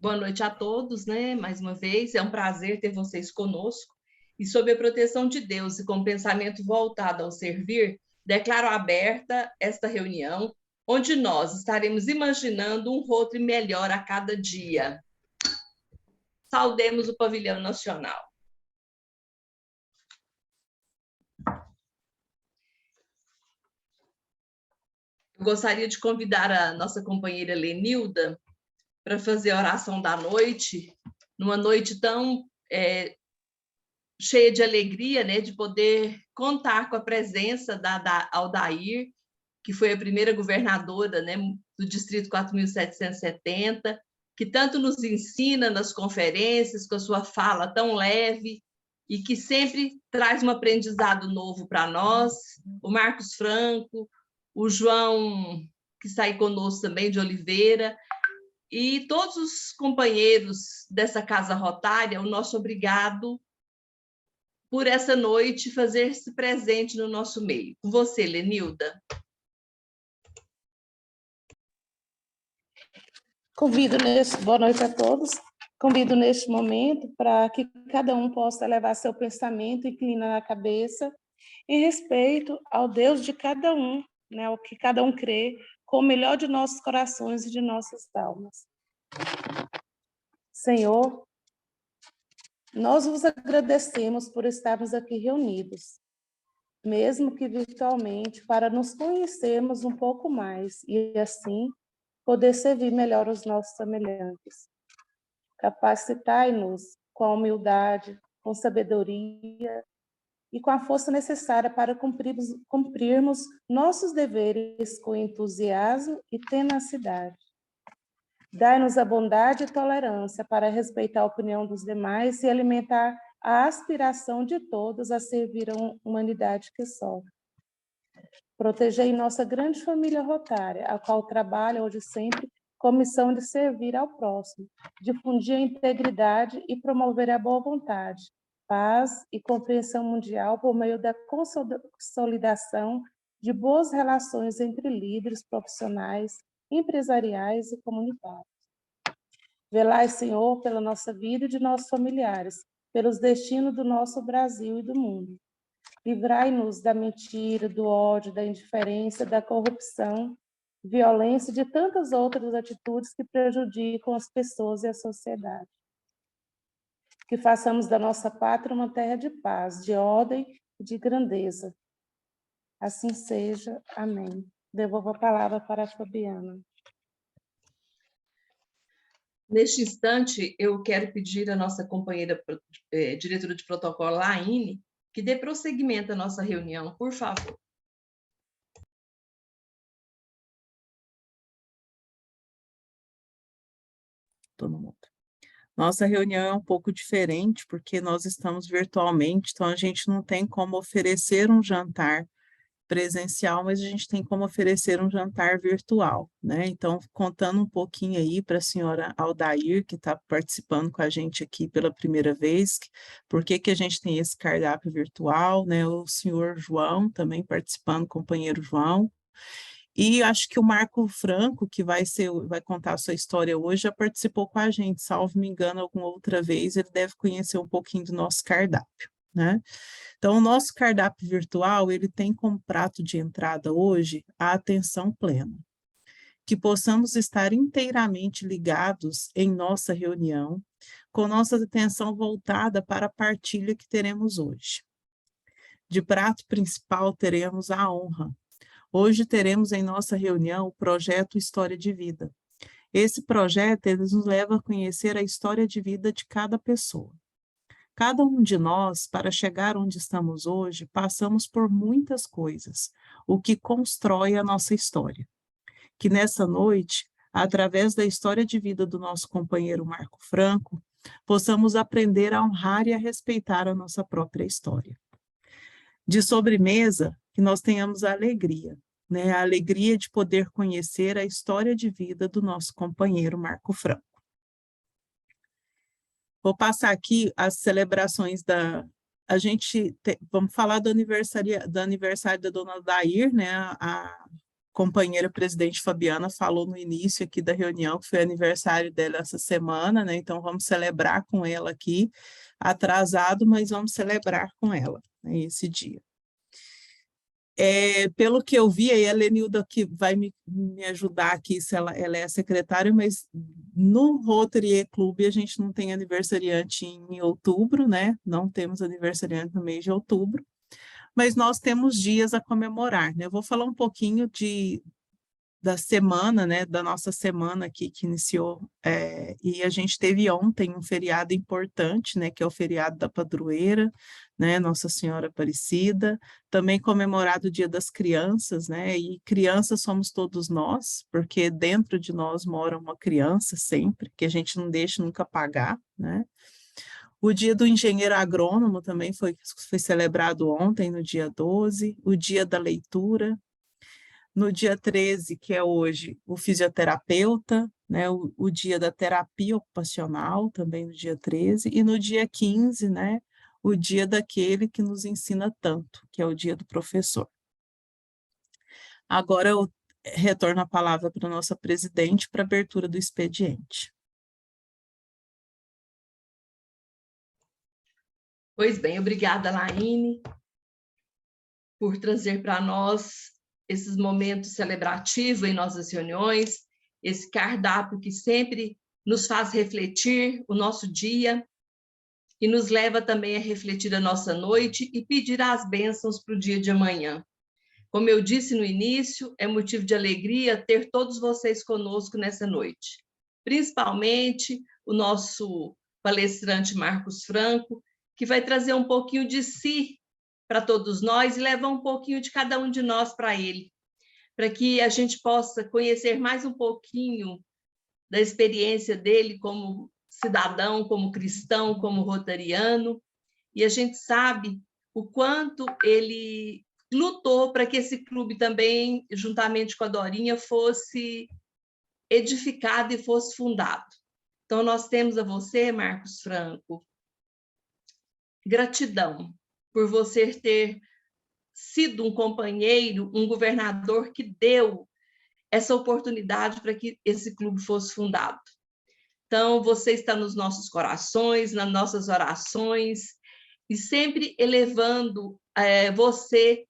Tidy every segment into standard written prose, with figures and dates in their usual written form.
Boa noite a todos, né? Mais uma vez, é um prazer ter vocês conosco. E sob a proteção de Deus e com o pensamento voltado ao servir, declaro aberta esta reunião, onde nós estaremos imaginando um Rotary melhor a cada dia. Saudemos o pavilhão nacional. Eu gostaria de convidar a nossa companheira Lenilda para fazer a oração da noite, numa noite tão cheia de alegria, né, de poder contar com a presença da Aldair, que foi a primeira governadora, né, do Distrito 4.770, que tanto nos ensina nas conferências, com a sua fala tão leve, e que sempre traz um aprendizado novo para nós. O Marcos Franco, o João, que está aí conosco também, de Oliveira, e todos os companheiros dessa Casa Rotária, o nosso obrigado por essa noite fazer-se presente no nosso meio. Com você, Lenilda. Boa noite a todos. Convido neste momento para que cada um possa levar seu pensamento, inclinar a cabeça, em respeito ao Deus de cada um, né, o que cada um crê, com o melhor de nossos corações e de nossas almas. Senhor, nós vos agradecemos por estarmos aqui reunidos, mesmo que virtualmente, para nos conhecermos um pouco mais e, assim, poder servir melhor os nossos semelhantes. Capacitai-nos com a humildade, com sabedoria e com a força necessária para cumprirmos nossos deveres com entusiasmo e tenacidade. Dai-nos a bondade e tolerância para respeitar a opinião dos demais e alimentar a aspiração de todos a servir a humanidade que sofre. Protegei nossa grande família rotária, a qual trabalha hoje sempre com a missão de servir ao próximo, difundir a integridade e promover a boa vontade, paz e compreensão mundial por meio da consolidação de boas relações entre líderes profissionais, empresariais e comunitários. Velai, Senhor, pela nossa vida e de nossos familiares, pelos destinos do nosso Brasil e do mundo. Livrai-nos da mentira, do ódio, da indiferença, da corrupção, violência e de tantas outras atitudes que prejudicam as pessoas e a sociedade. Que façamos da nossa pátria uma terra de paz, de ordem e de grandeza. Assim seja. Amém. Devolvo a palavra para a Fabiana. Neste instante, eu quero pedir à nossa companheira diretora de protocolo, Laine, que dê prosseguimento à nossa reunião, por favor. Todo mundo. Nossa reunião é um pouco diferente, porque nós estamos virtualmente, então a gente não tem como oferecer um jantar presencial, mas a gente tem como oferecer um jantar virtual, né? Então, contando um pouquinho aí para a senhora Aldair, que está participando com a gente aqui pela primeira vez, por que a gente tem esse cardápio virtual, né? O senhor João também participando, companheiro João. E acho que o Marco Franco, que vai contar a sua história hoje, já participou com a gente, salvo me engano, alguma outra vez, ele deve conhecer um pouquinho do nosso cardápio, né? Então, o nosso cardápio virtual, ele tem como prato de entrada hoje a atenção plena. Que possamos estar inteiramente ligados em nossa reunião, com nossa atenção voltada para a partilha que teremos hoje. De prato principal, teremos a honra. Hoje teremos em nossa reunião o projeto História de Vida. Esse projeto, ele nos leva a conhecer a história de vida de cada pessoa. Cada um de nós, para chegar onde estamos hoje, passamos por muitas coisas, o que constrói a nossa história. Que nessa noite, através da história de vida do nosso companheiro Marco Franco, possamos aprender a honrar e a respeitar a nossa própria história. De sobremesa, que nós tenhamos a alegria, né? A alegria de poder conhecer a história de vida do nosso companheiro Marco Franco. Vou passar aqui as celebrações vamos falar do aniversário da dona Aldair, né? companheira presidente Fabiana falou no início aqui da reunião, que foi aniversário dela essa semana, né? Então vamos celebrar com ela aqui, atrasado, mas vamos celebrar com ela, né, esse dia. Pelo que eu vi, aí a Lenilda que vai me ajudar aqui, se ela é a secretária, mas no Rotary Club a gente não tem aniversariante em outubro, né? Não temos aniversariante no mês de outubro, mas nós temos dias a comemorar, né? Eu vou falar um pouquinho da semana, né, da nossa semana aqui que iniciou, e a gente teve ontem um feriado importante, né, que é o feriado da padroeira, né, Nossa Senhora Aparecida, também comemorado o Dia das Crianças, né, e crianças somos todos nós, porque dentro de nós mora uma criança sempre, que a gente não deixa nunca apagar, né. O Dia do Engenheiro Agrônomo também foi celebrado ontem, no dia 12, o Dia da Leitura. No dia 13, que é hoje, o fisioterapeuta, né, o dia da terapia ocupacional, também no dia 13, e no dia 15, né, o dia daquele que nos ensina tanto, que é o dia do professor. Agora eu retorno a palavra para a nossa presidente para a abertura do expediente. Pois bem, obrigada, Laine, por trazer para nós esses momentos celebrativos em nossas reuniões, esse cardápio que sempre nos faz refletir o nosso dia e nos leva também a refletir a nossa noite e pedir as bênçãos para o dia de amanhã. Como eu disse no início, é motivo de alegria ter todos vocês conosco nessa noite, principalmente o nosso palestrante Marcos Franco, que vai trazer um pouquinho de si para todos nós e levar um pouquinho de cada um de nós para ele, para que a gente possa conhecer mais um pouquinho da experiência dele como cidadão, como cristão, como rotariano. E a gente sabe o quanto ele lutou para que esse clube também, juntamente com a Dorinha, fosse edificado e fosse fundado. Então, nós temos a você, Marcos Franco, gratidão por você ter sido um companheiro, um governador que deu essa oportunidade para que esse clube fosse fundado. Então, você está nos nossos corações, nas nossas orações, e sempre elevando você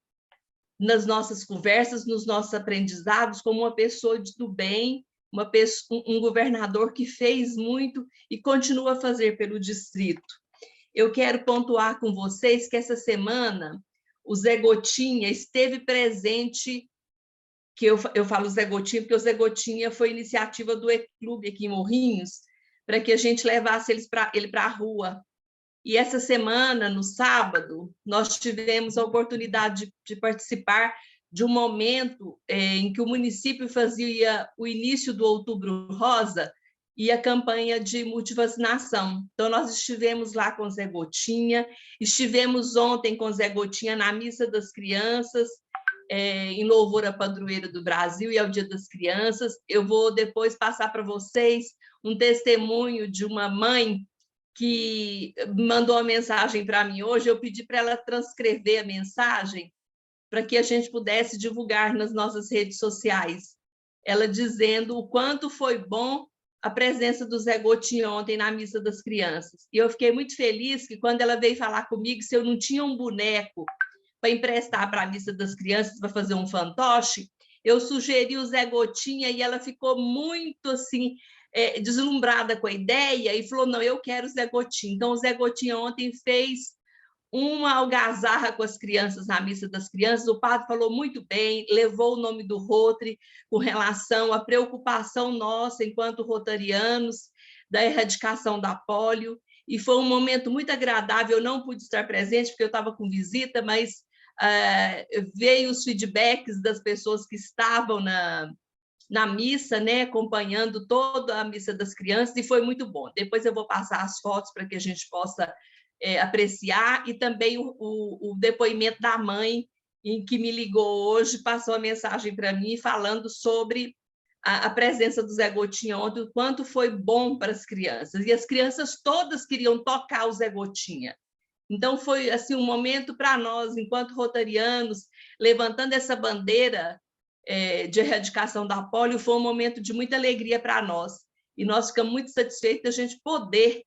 nas nossas conversas, nos nossos aprendizados, como uma pessoa do bem, um governador que fez muito e continua a fazer pelo distrito. Eu quero pontuar com vocês que essa semana o Zé Gotinha esteve presente, que eu falo Zé Gotinha, porque o Zé Gotinha foi iniciativa do E-Clube aqui em Morrinhos, para que a gente levasse ele para a rua. E essa semana, no sábado, nós tivemos a oportunidade de participar de um momento em que o município fazia o início do Outubro Rosa e a campanha de multivacinação. Então, nós estivemos lá com o Zé Gotinha, estivemos ontem com o Zé Gotinha na Missa das Crianças, em louvor à padroeira do Brasil e ao Dia das Crianças. Eu vou depois passar para vocês um testemunho de uma mãe que mandou uma mensagem para mim hoje. Eu pedi para ela transcrever a mensagem para que a gente pudesse divulgar nas nossas redes sociais. Ela dizendo o quanto foi bom a presença do Zé Gotinha ontem na Missa das Crianças. E eu fiquei muito feliz que quando ela veio falar comigo, se eu não tinha um boneco para emprestar para a Missa das Crianças, para fazer um fantoche, eu sugeri o Zé Gotinha e ela ficou muito assim, deslumbrada com a ideia e falou, não, eu quero o Zé Gotinha. Então, o Zé Gotinha ontem fez uma algazarra com as crianças na Missa das Crianças. O padre falou muito bem, levou o nome do Rotary com relação à preocupação nossa, enquanto rotarianos, da erradicação da polio, e foi um momento muito agradável. Eu não pude estar presente, porque eu estava com visita, mas veio os feedbacks das pessoas que estavam na missa, né, acompanhando toda a Missa das Crianças, e foi muito bom. Depois eu vou passar as fotos para que a gente possa apreciar, e também o depoimento da mãe, em que me ligou hoje, passou a mensagem para mim, falando sobre a presença do Zé Gotinha ontem, o quanto foi bom para as crianças, e as crianças todas queriam tocar o Zé Gotinha. Então, foi assim, um momento para nós, enquanto rotarianos, levantando essa bandeira de erradicação da polio, foi um momento de muita alegria para nós. E nós ficamos muito satisfeitos da gente poder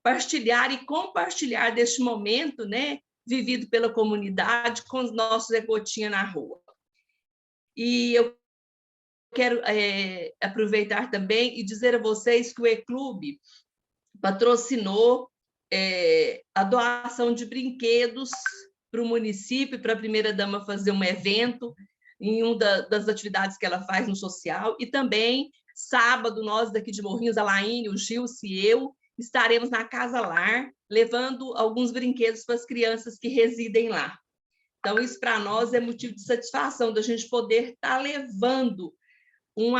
partilhar e compartilhar deste momento, né, vivido pela comunidade, com os nossos Zé Gotinha na rua. E eu quero aproveitar também e dizer a vocês que o E-Clube patrocinou a doação de brinquedos para o município, para a primeira-dama fazer um evento em uma das atividades que ela faz no social, e também, sábado, nós daqui de Morrinhos, a Laine, o Gilce e eu, estaremos na Casa Lar, levando alguns brinquedos para as crianças que residem lá. Então, isso para nós é motivo de satisfação, da gente poder estar levando um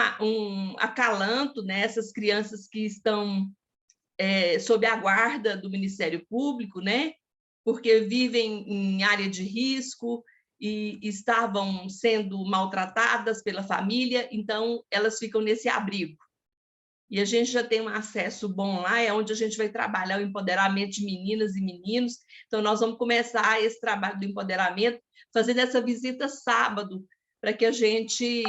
acalanto nessas crianças que estão sob a guarda do Ministério Público, né? Porque vivem em área de risco e estavam sendo maltratadas pela família, então elas ficam nesse abrigo. E a gente já tem um acesso bom lá, é onde a gente vai trabalhar o empoderamento de meninas e meninos. Então, nós vamos começar esse trabalho do empoderamento, fazendo essa visita sábado, para que a gente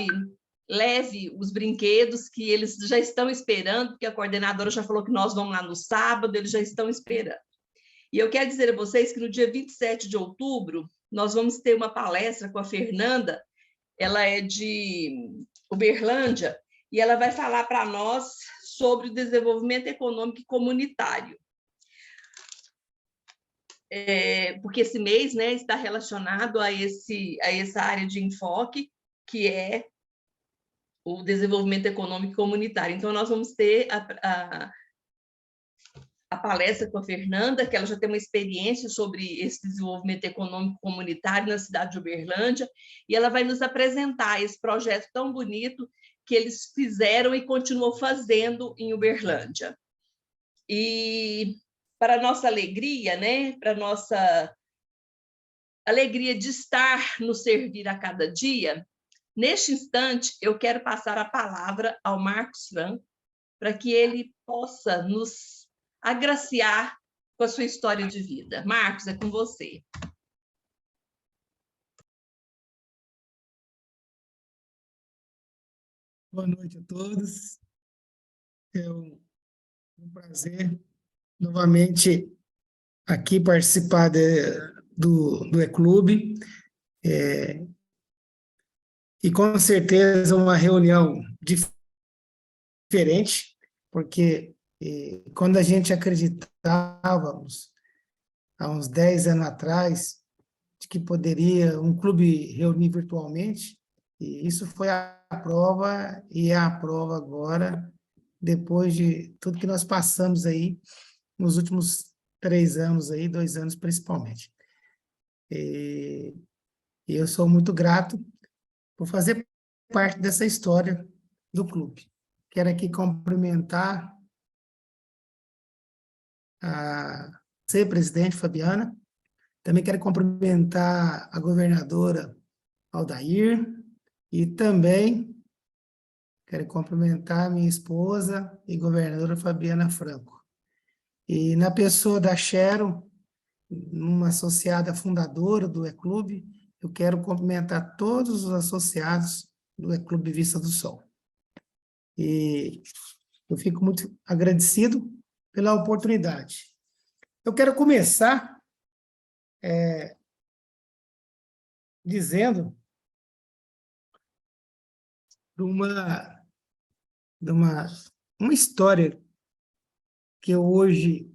leve os brinquedos que eles já estão esperando, porque a coordenadora já falou que nós vamos lá no sábado, eles já estão esperando. E eu quero dizer a vocês que no dia 27 de outubro, nós vamos ter uma palestra com a Fernanda, ela é de Uberlândia, e ela vai falar para nós sobre o desenvolvimento econômico e comunitário. Porque esse mês, né, está relacionado a essa área de enfoque, que é o desenvolvimento econômico e comunitário. Então, nós vamos ter a palestra com a Fernanda, que ela já tem uma experiência sobre esse desenvolvimento econômico comunitário na cidade de Uberlândia, e ela vai nos apresentar esse projeto tão bonito que eles fizeram e continuam fazendo em Uberlândia. E, para nossa alegria, né, para nossa alegria de estar no servir a cada dia, neste instante, eu quero passar a palavra ao Marcos Franco, para que ele possa nos agraciar com a sua história de vida. Marcos, é com você. Boa noite a todos. É um prazer novamente aqui participar do E-Clube. E com certeza uma reunião diferente, porque quando a gente acreditávamos, há uns 10 anos atrás, de que poderia um clube reunir virtualmente, e isso foi a prova, e é a prova agora, depois de tudo que nós passamos aí, nos últimos 3 anos aí, 2 anos principalmente. E eu sou muito grato por fazer parte dessa história do clube. Quero aqui cumprimentar a ser presidente Fabiana, também quero cumprimentar a governadora Aldair, e também quero cumprimentar a minha esposa e governadora Fabiana Franco. E na pessoa da Sharon, uma associada fundadora do E-Clube, eu quero cumprimentar todos os associados do E-Clube Vista do Sol. E eu fico muito agradecido pela oportunidade. Eu quero começar dizendo de uma história que hoje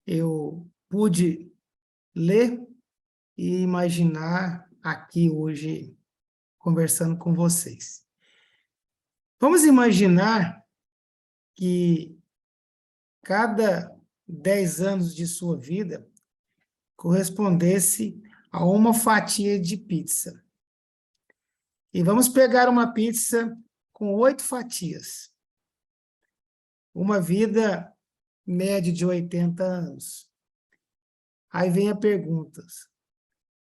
eu pude ler e imaginar aqui hoje, conversando com vocês. Vamos imaginar que cada 10 anos de sua vida correspondesse a uma fatia de pizza. E vamos pegar uma pizza com 8 fatias. Uma vida média de 80 anos. Aí vem a pergunta: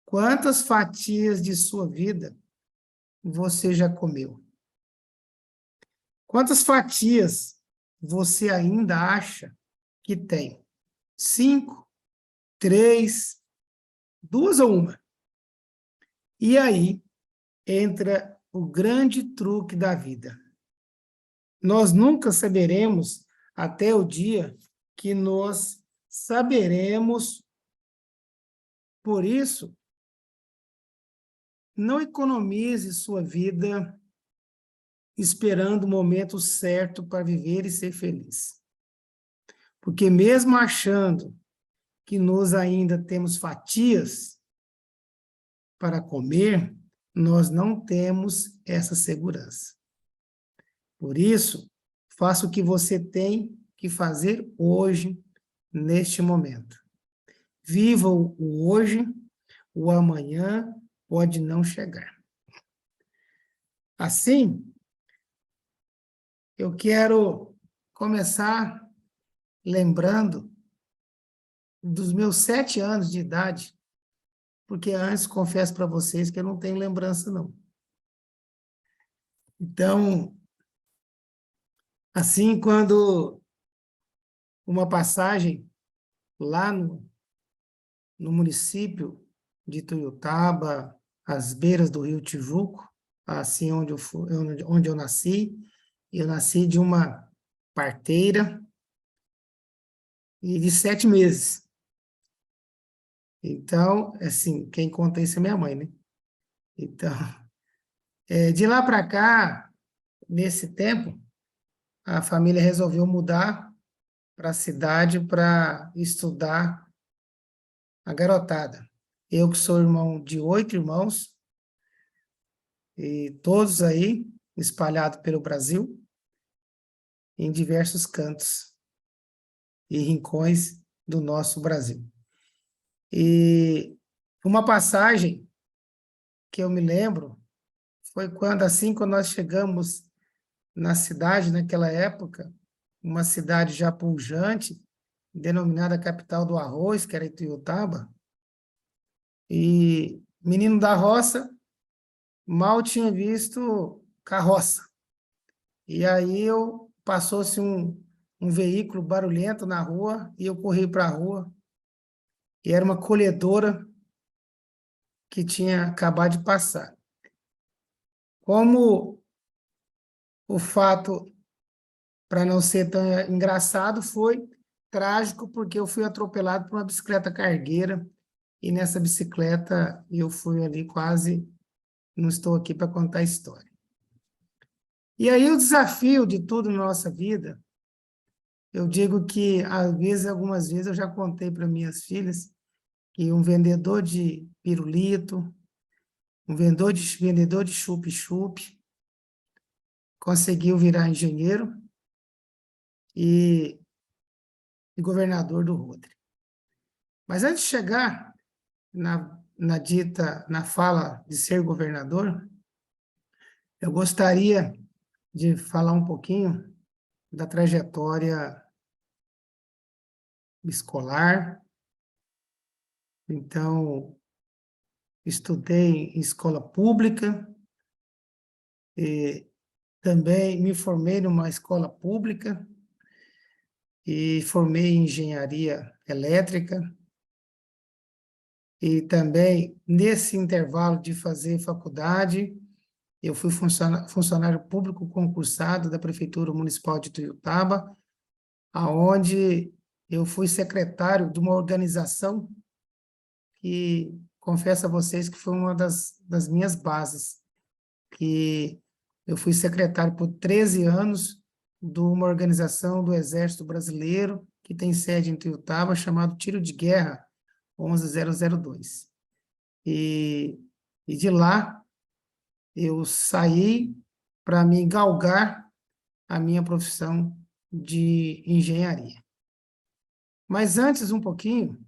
quantas fatias de sua vida você já comeu? Quantas fatias você ainda acha que tem? 5, 3, 2 ou 1? E aí entra o grande truque da vida. Nós nunca saberemos até o dia que nós saberemos. Por isso, não economize sua vida esperando o momento certo para viver e ser feliz. Porque mesmo achando que nós ainda temos fatias para comer, nós não temos essa segurança. Por isso, faça o que você tem que fazer hoje, neste momento. Viva o hoje, o amanhã pode não chegar. Assim, eu quero começar lembrando dos meus 7 anos de idade, porque antes, confesso para vocês que eu não tenho lembrança, não. Então, assim, quando uma passagem lá no município de Tuiutaba, às beiras do rio Tijuco, assim onde eu nasci de uma parteira e de 7 meses. Então, assim, quem conta isso é minha mãe, né? Então, de lá para cá, nesse tempo, a família resolveu mudar para a cidade para estudar a garotada. Eu que sou irmão de 8 irmãos, e todos aí espalhados pelo Brasil, em diversos cantos e rincões do nosso Brasil. E uma passagem que eu me lembro foi quando nós chegamos na cidade, naquela época, uma cidade já pujante, denominada capital do arroz, que era Ituiutaba, e menino da roça mal tinha visto carroça. E aí passou-se um veículo barulhento na rua, e eu corri para a rua, e era uma colhedora que tinha acabado de passar. Como o fato, para não ser tão engraçado, foi trágico, porque eu fui atropelado por uma bicicleta cargueira, e nessa bicicleta eu fui ali quase, não estou aqui para contar a história. E aí o desafio de tudo na nossa vida, eu digo que, algumas vezes, eu já contei para minhas filhas que um vendedor de pirulito, um vendedor de chup-chup, conseguiu virar engenheiro e governador do Rodre. Mas antes de chegar na fala de ser governador, eu gostaria de falar um pouquinho da trajetória escolar. Então, estudei em escola pública, e também me formei numa escola pública, e formei em engenharia elétrica, e também, nesse intervalo de fazer faculdade, eu fui funcionário público concursado da Prefeitura Municipal de Tuiutaba, aonde eu fui secretário de uma organização que, confesso a vocês, que foi uma das minhas bases, que eu fui secretário por 13 anos de uma organização do Exército Brasileiro, que tem sede em Tuiutaba, chamado Tiro de Guerra 11002. E de lá, eu saí para me galgar a minha profissão de engenharia. Mas antes, um pouquinho,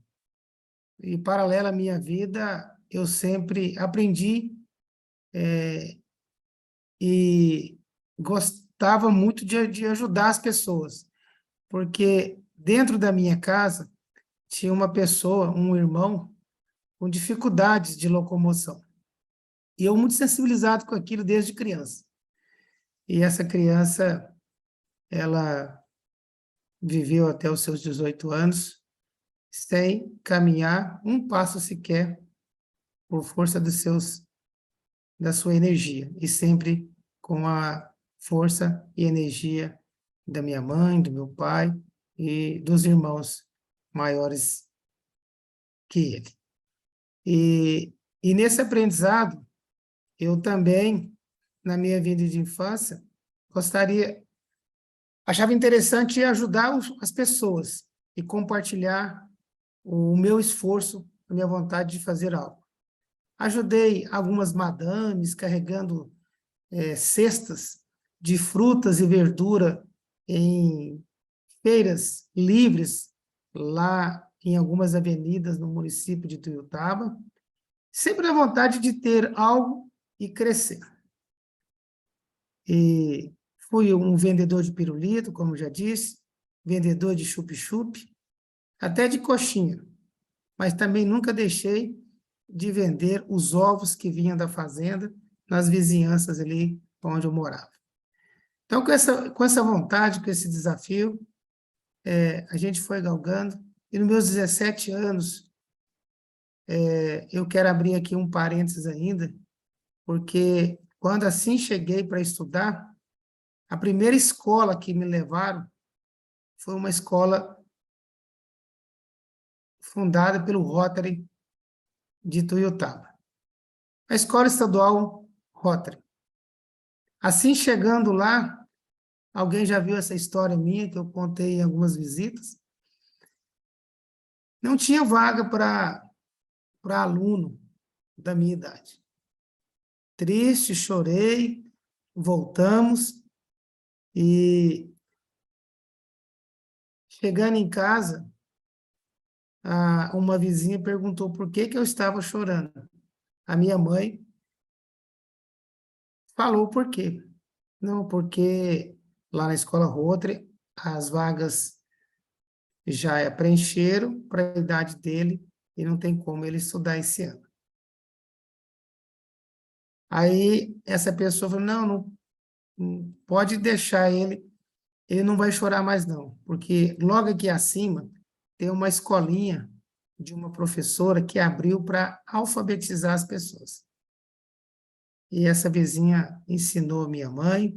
e paralela à minha vida, eu sempre aprendi e gostava muito de ajudar as pessoas, porque dentro da minha casa tinha uma pessoa, um irmão, com dificuldades de locomoção. E eu muito sensibilizado com aquilo desde criança. E essa criança, ela viveu até os seus 18 anos, sem caminhar um passo sequer, por força dos seus da sua energia, e sempre com a força e energia da minha mãe, do meu pai e dos irmãos maiores que ele. E nesse aprendizado, eu também, na minha vida de infância, achava interessante ajudar as pessoas e compartilhar o meu esforço, a minha vontade de fazer algo. Ajudei algumas madames carregando cestas de frutas e verdura em feiras livres, lá em algumas avenidas no município de Tuiutaba, sempre a vontade de ter algo e crescer. E fui um vendedor de pirulito, como já disse, vendedor de chup-chup, até de coxinha, mas também nunca deixei de vender os ovos que vinham da fazenda nas vizinhanças ali onde eu morava. Então, com essa vontade, com esse desafio, a gente foi galgando, e nos meus 17 anos, eu quero abrir aqui um parênteses ainda, porque quando assim cheguei para estudar, a primeira escola que me levaram foi uma escola fundada pelo Rotary de Tuiutaba. A Escola Estadual Rotary. Assim, chegando lá, alguém já viu essa história minha, que eu contei em algumas visitas? Não tinha vaga para aluno da minha idade. Triste, chorei, voltamos, e chegando em casa, uma vizinha perguntou por que eu estava chorando. A minha mãe falou por quê. Não, porque lá na escola Rotary, as vagas já preencheram para a idade dele e não tem como ele estudar esse ano. Aí essa pessoa falou, não pode deixar ele não vai chorar mais não, porque logo aqui acima tem uma escolinha de uma professora que abriu para alfabetizar as pessoas. E essa vizinha ensinou minha mãe,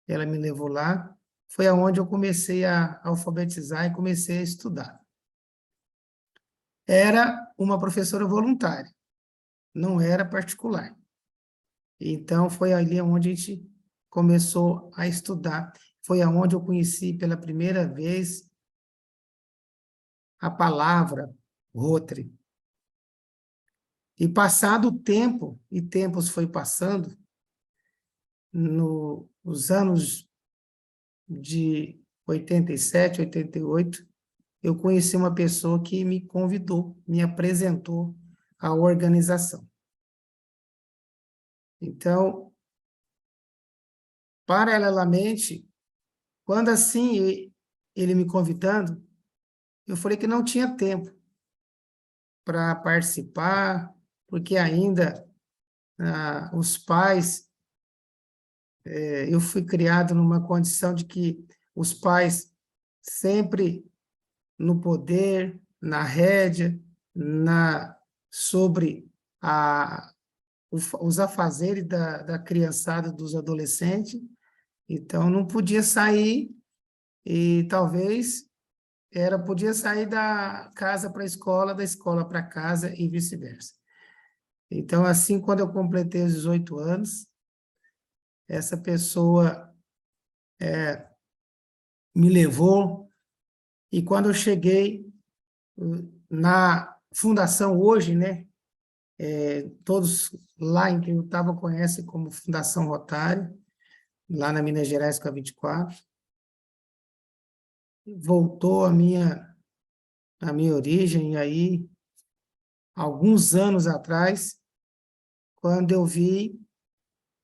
ela me levou lá, foi aonde eu comecei a alfabetizar e comecei a estudar. Era uma professora voluntária, não era particular. Então, foi ali onde a gente começou a estudar. Foi aonde eu conheci pela primeira vez a palavra Rotary. E passado o tempo, e tempos foi passando, nos anos de 87, 88, eu conheci uma pessoa que me convidou, me apresentou à organização. Então, paralelamente, quando assim ele me convidando, eu falei que não tinha tempo para participar, porque ainda os pais, eu fui criado numa condição de que os pais sempre no poder, na rédea, sobre os afazeres da criançada, dos adolescentes, então não podia sair, e talvez podia sair da casa para a escola, da escola para casa e vice-versa. Então, assim, quando eu completei os 18 anos, essa pessoa me levou, e quando eu cheguei na fundação hoje, né, todos lá em Tuiutaba conhecem como Fundação Rotário, lá na Minas Gerais, com a 24, voltou a minha origem, e aí, alguns anos atrás, quando eu vi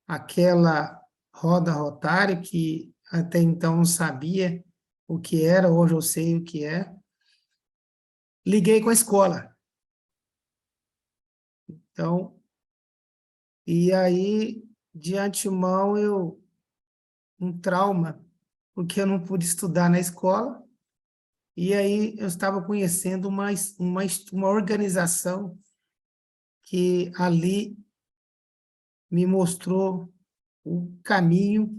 aquela roda rotária, que até então não sabia o que era, hoje eu sei o que é, liguei com a escola. Então, e aí, de antemão, um trauma, porque eu não pude estudar na escola, e aí eu estava conhecendo uma organização que ali me mostrou o caminho,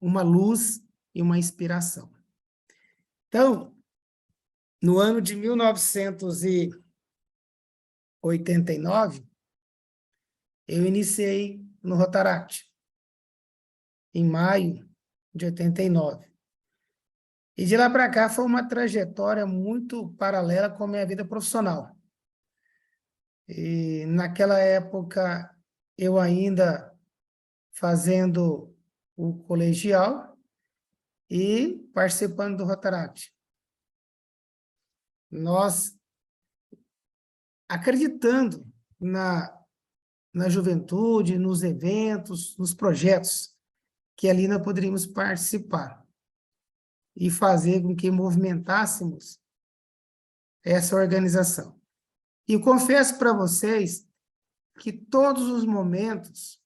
uma luz e uma inspiração. Então, no ano de 1989, eu iniciei no Rotaract, em maio de 89. E de lá para cá foi uma trajetória muito paralela com a minha vida profissional. E naquela época, eu ainda fazendo o colegial e participando do Rotaract. Nós acreditando na juventude, nos eventos, nos projetos que ali nós poderíamos participar e fazer com que movimentássemos essa organização. E eu confesso para vocês que todos os momentos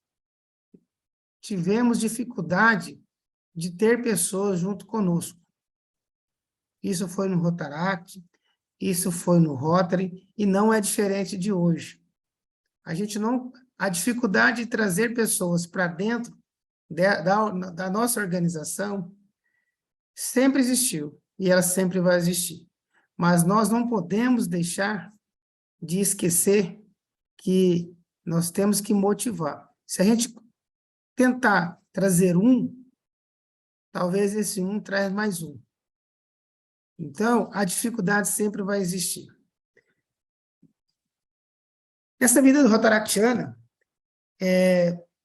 tivemos dificuldade de ter pessoas junto conosco. Isso foi no Rotaract, isso foi no Rotary, e não é diferente de hoje. A dificuldade de trazer pessoas para dentro da nossa organização sempre existiu, e ela sempre vai existir. Mas nós não podemos deixar de esquecer que nós temos que motivar. Se a gente tentar trazer talvez esse traz mais um. Então, a dificuldade sempre vai existir. Nessa vida do Rotaractiana,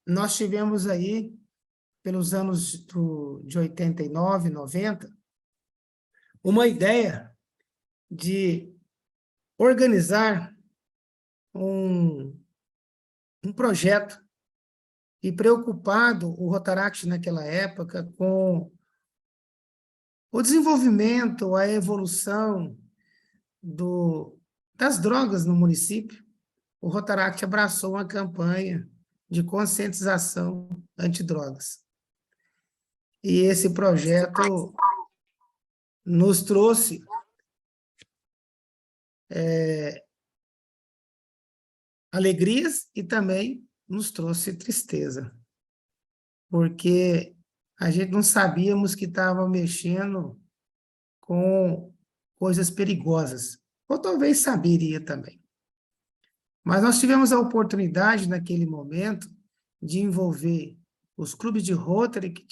nós tivemos aí, pelos anos de 89, 90, uma ideia de organizar um projeto, e preocupado o Rotaract naquela época com o desenvolvimento, a evolução das drogas no município, o Rotaract abraçou uma campanha de conscientização antidrogas. E esse projeto nos trouxe alegrias e também nos trouxe tristeza, porque a gente não sabíamos que estava mexendo com coisas perigosas, ou talvez saberia também. Mas nós tivemos a oportunidade, naquele momento, de envolver os clubes de Rotary que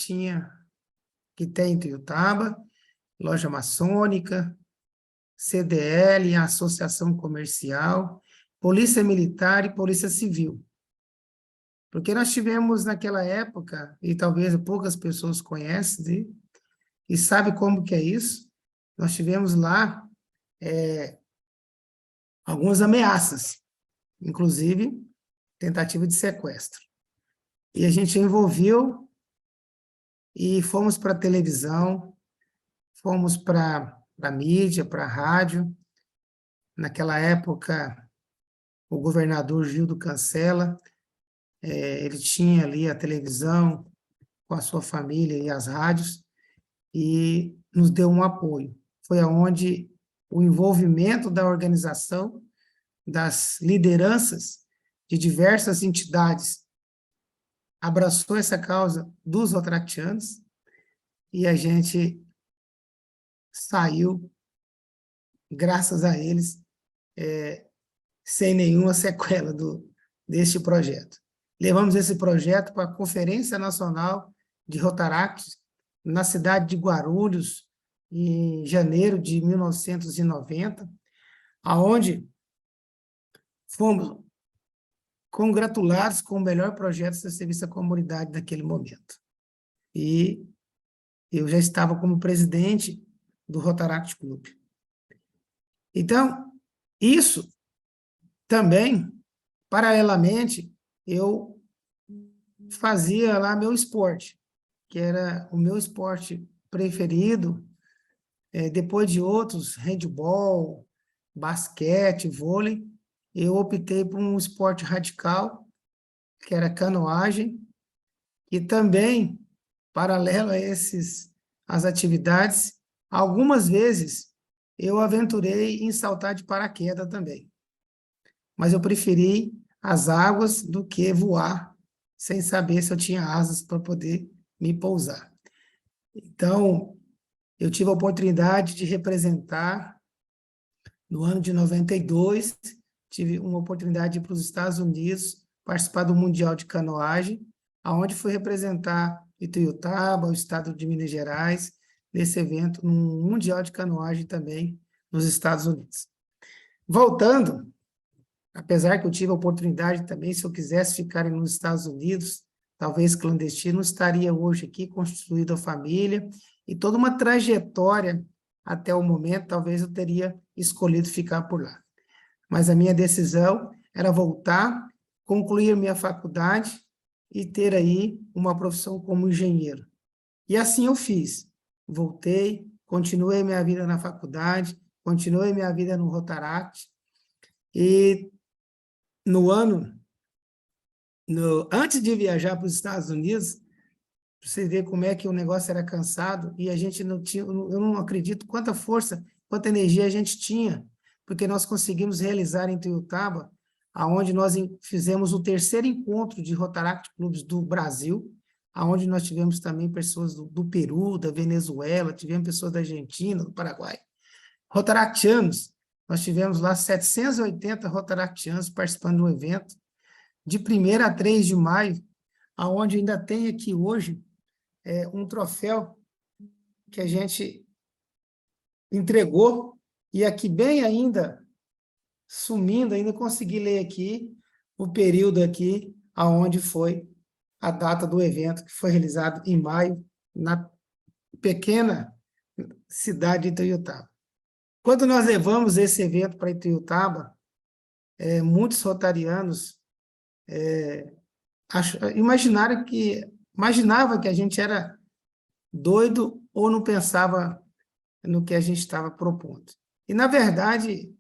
tem em Tuiutaba, Loja Maçônica, CDL, Associação Comercial, Polícia Militar e Polícia Civil. Porque nós tivemos naquela época, e talvez poucas pessoas conhecem, e sabem como que é isso, nós tivemos lá algumas ameaças, inclusive tentativa de sequestro. E a gente envolveu e fomos para a televisão, fomos para a mídia, para a rádio. Naquela época, o governador Gildo Cancela, ele tinha ali a televisão com a sua família e as rádios, e nos deu um apoio. Foi aonde o envolvimento da organização, das lideranças de diversas entidades, abraçou essa causa dos rotaractianos, e a gente saiu, graças a eles, sem nenhuma sequela deste projeto. Levamos esse projeto para a Conferência Nacional de Rotaract, na cidade de Guarulhos, em janeiro de 1990, aonde fomos congratulados com o melhor projeto de serviço à comunidade naquele momento. E eu já estava como presidente do Rotaract Club. Então, isso também, paralelamente, eu fazia lá meu esporte, que era o meu esporte preferido, depois de outros, handebol, basquete, vôlei, eu optei por um esporte radical, que era canoagem, e também, paralelo a as atividades, algumas vezes eu aventurei em saltar de paraquedas também. Mas eu preferi as águas do que voar sem saber se eu tinha asas para poder me pousar. Então, eu tive a oportunidade de representar, no ano de 92, tive uma oportunidade de ir para os Estados Unidos, participar do Mundial de Canoagem, aonde fui representar Ituiutaba, o estado de Minas Gerais, nesse evento, num Mundial de Canoagem também, nos Estados Unidos. Voltando, apesar que eu tive a oportunidade também, se eu quisesse ficar nos Estados Unidos, talvez clandestino, estaria hoje aqui, constituída a família, e toda uma trajetória até o momento, talvez eu teria escolhido ficar por lá. Mas a minha decisão era voltar, concluir minha faculdade e ter aí uma profissão como engenheiro. E assim eu fiz. Voltei, continuei minha vida na faculdade, continuei minha vida no Rotaract, e antes de viajar para os Estados Unidos, para você ver como é que o negócio era cansado, e a gente não tinha, eu não acredito quanta força, quanta energia a gente tinha, porque nós conseguimos realizar em Ituiutaba, aonde nós fizemos o 3º encontro de Rotaract Clubes do Brasil, aonde nós tivemos também pessoas do Peru, da Venezuela, tivemos pessoas da Argentina, do Paraguai. Rotaractianos, nós tivemos lá 780 rotaractianos participando do evento, de 1º a 3 de maio, aonde ainda tem aqui hoje um troféu que a gente entregou, e aqui bem ainda, sumindo, ainda consegui ler aqui o período aqui, aonde foi a data do evento, que foi realizado em maio, na pequena cidade de Ituiutaba. Quando nós levamos esse evento para Ituiutaba, muitos rotarianos imaginavam que a gente era doido ou não pensava no que a gente estava propondo. E, na verdade,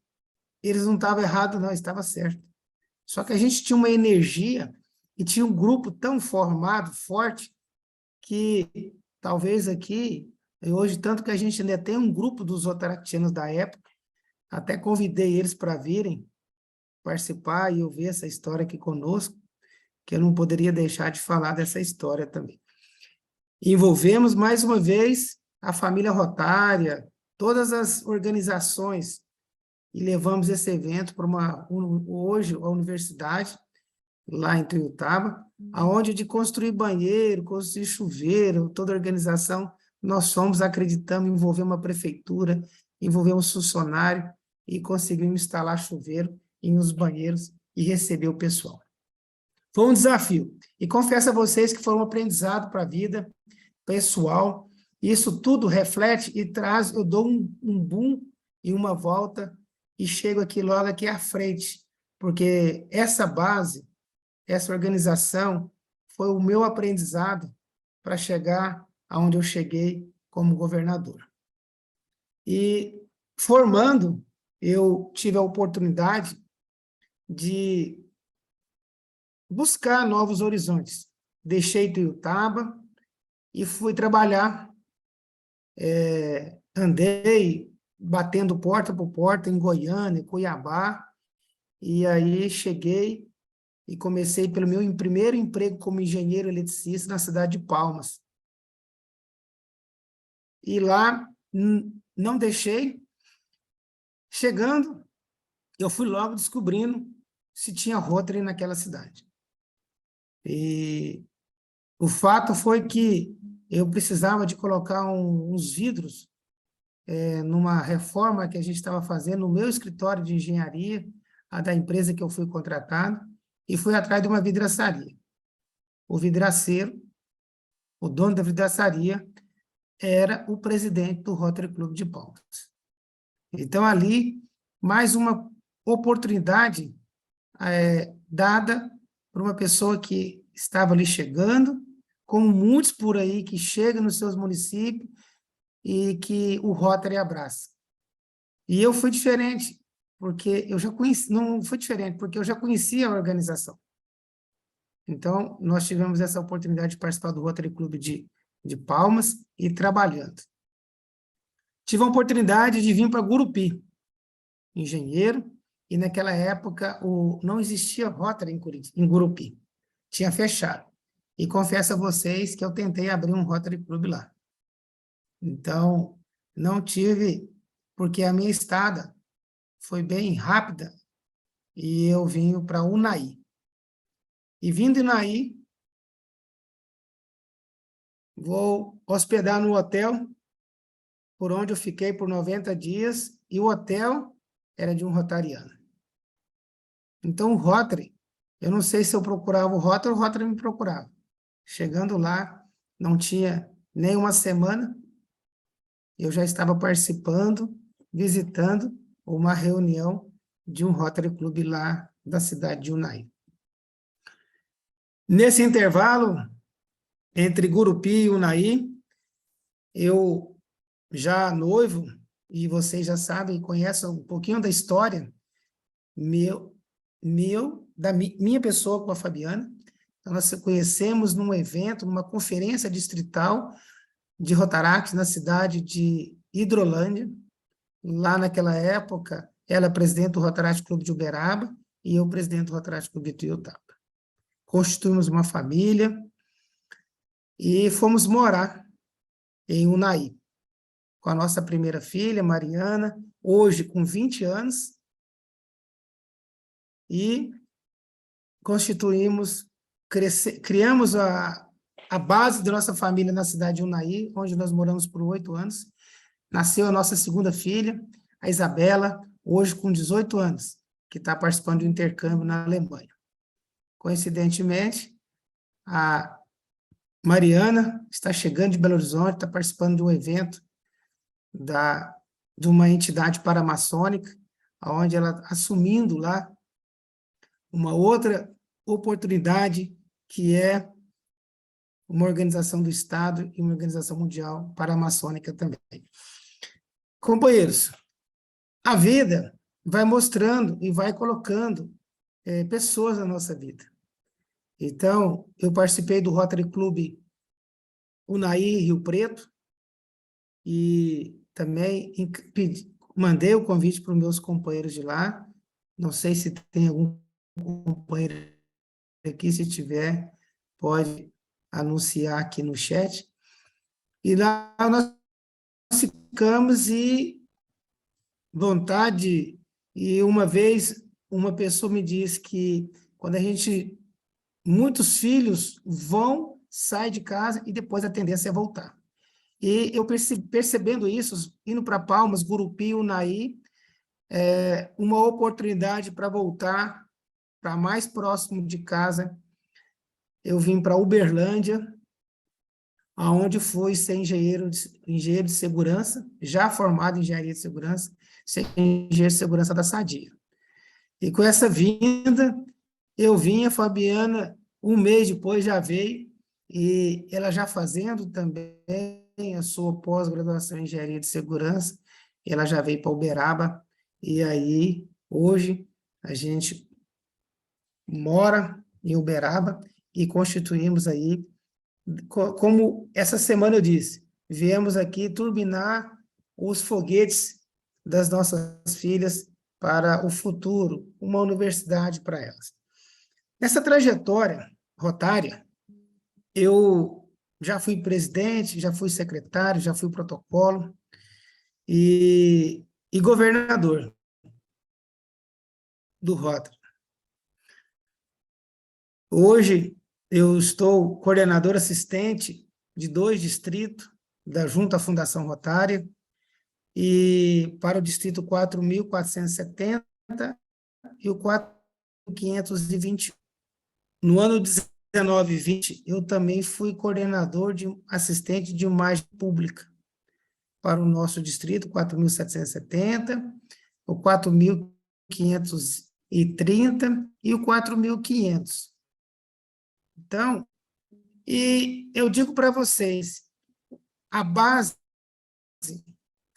eles não estavam errados, não, estavam certos. Só que a gente tinha uma energia e tinha um grupo tão formado, forte, que talvez aqui, hoje, tanto que a gente ainda tem um grupo dos rotaractianos da época, até convidei eles para virem participar e eu ver essa história aqui conosco, que eu não poderia deixar de falar dessa história também. Envolvemos, mais uma vez, a família rotária, todas as organizações, e levamos esse evento para hoje, a universidade, lá em Ituiutaba, aonde de construir banheiro, construir chuveiro, toda a organização, nós fomos, acreditamos, envolvemos a prefeitura, envolvemos funcionário e conseguimos instalar chuveiro em os banheiros e receber o pessoal. Foi um desafio. E confesso a vocês que foi um aprendizado para a vida pessoal. Isso tudo reflete e traz, eu dou um boom e uma volta e chego aqui logo aqui à frente, porque essa base, essa organização, foi o meu aprendizado para chegar aonde eu cheguei como governador. E, formando, eu tive a oportunidade de buscar novos horizontes. Deixei Ituiutaba e fui trabalhar. Andei batendo porta por porta em Goiânia, Cuiabá, e aí cheguei e comecei pelo meu primeiro emprego como engenheiro eletricista na cidade de Palmas. E lá não deixei. Chegando, eu fui logo descobrindo se tinha Rotary naquela cidade. E o fato foi que eu precisava de colocar uns vidros numa reforma que a gente estava fazendo no meu escritório de engenharia, a da empresa que eu fui contratado, e fui atrás de uma vidraçaria. O vidraceiro, o dono da vidraçaria, era o presidente do Rotary Clube de Palmas. Então, ali, mais uma oportunidade dada por uma pessoa que estava ali chegando, como muitos por aí que chegam nos seus municípios e que o Rotary abraça. E eu fui diferente, porque eu já conheci, não foi diferente, porque eu já conhecia a organização. Então, nós tivemos essa oportunidade de participar do Rotary Clube de Palmas e trabalhando. Tive a oportunidade de vir para Gurupi, engenheiro, e naquela época não existia Rotary em Gurupi, tinha fechado. E confesso a vocês que eu tentei abrir um Rotary Club lá. Então, não tive, porque a minha estada foi bem rápida, e eu vim para Unai. E vindo em Unai, vou hospedar no hotel, por onde eu fiquei por 90 dias, e o hotel era de um rotariano. Então, o Rotary, eu não sei se eu procurava o Rotary me procurava. Chegando lá, não tinha nem uma semana, eu já estava participando, visitando uma reunião de um Rotary Club lá da cidade de Unai. Nesse intervalo, entre Gurupi e Unai, eu já noivo, e vocês já sabem, conhecem um pouquinho da história, da minha pessoa com a Fabiana. Então, nós conhecemos num evento, numa conferência distrital de Rotaract na cidade de Hidrolândia. Lá naquela época, ela é presidente do Rotaract Clube de Uberaba e eu presidente do Rotaract Clube de Ituiutaba. Constituímos uma família e fomos morar em Unai, com a nossa primeira filha, Mariana, hoje com 20 anos, e criamos a base da nossa família na cidade de Unai, onde nós moramos por 8 anos. Nasceu a nossa segunda filha, a Isabela, hoje com 18 anos, que está participando do intercâmbio na Alemanha. Coincidentemente, a Mariana está chegando de Belo Horizonte, está participando de um evento de uma entidade paramaçônica, onde ela assumindo lá uma outra oportunidade, que é uma organização do Estado e uma organização mundial paramaçônica também. Companheiros, a vida vai mostrando e vai colocando pessoas na nossa vida. Então, eu participei do Rotary Club Unai Rio Preto, e também mandei o convite para os meus companheiros de lá. Não sei se tem algum companheiro aqui, se tiver, pode anunciar aqui no chat. E lá nós ficamos e vontade, e uma vez uma pessoa me disse que quando muitos filhos saem de casa e depois a tendência é voltar. E eu percebendo isso, indo para Palmas, Gurupi, Unai, uma oportunidade para voltar para mais próximo de casa. Eu vim para Uberlândia, onde fui ser engenheiro de segurança, já formado em engenharia de segurança, ser engenheiro de segurança da Sadia. E com essa vinda, eu vim, a Fabiana, um mês depois já veio, e ela já fazendo também a sua pós-graduação em engenharia de segurança, ela já veio para Uberaba, e aí, hoje, a gente mora em Uberaba e constituímos aí, como essa semana eu disse, viemos aqui turbinar os foguetes das nossas filhas para o futuro, uma universidade para elas. Nessa trajetória rotária, eu já fui presidente, já fui secretário, já fui protocolo e governador do Rotary. Hoje, eu estou coordenador assistente de 2 distritos da Junta Fundação Rotária, e para o distrito 4.470 e o 4.521. No ano 19 e 20, eu também fui coordenador assistente de imagem pública para o nosso distrito, 4.770, o 4.530 e o 4.500. Então, e eu digo para vocês, a base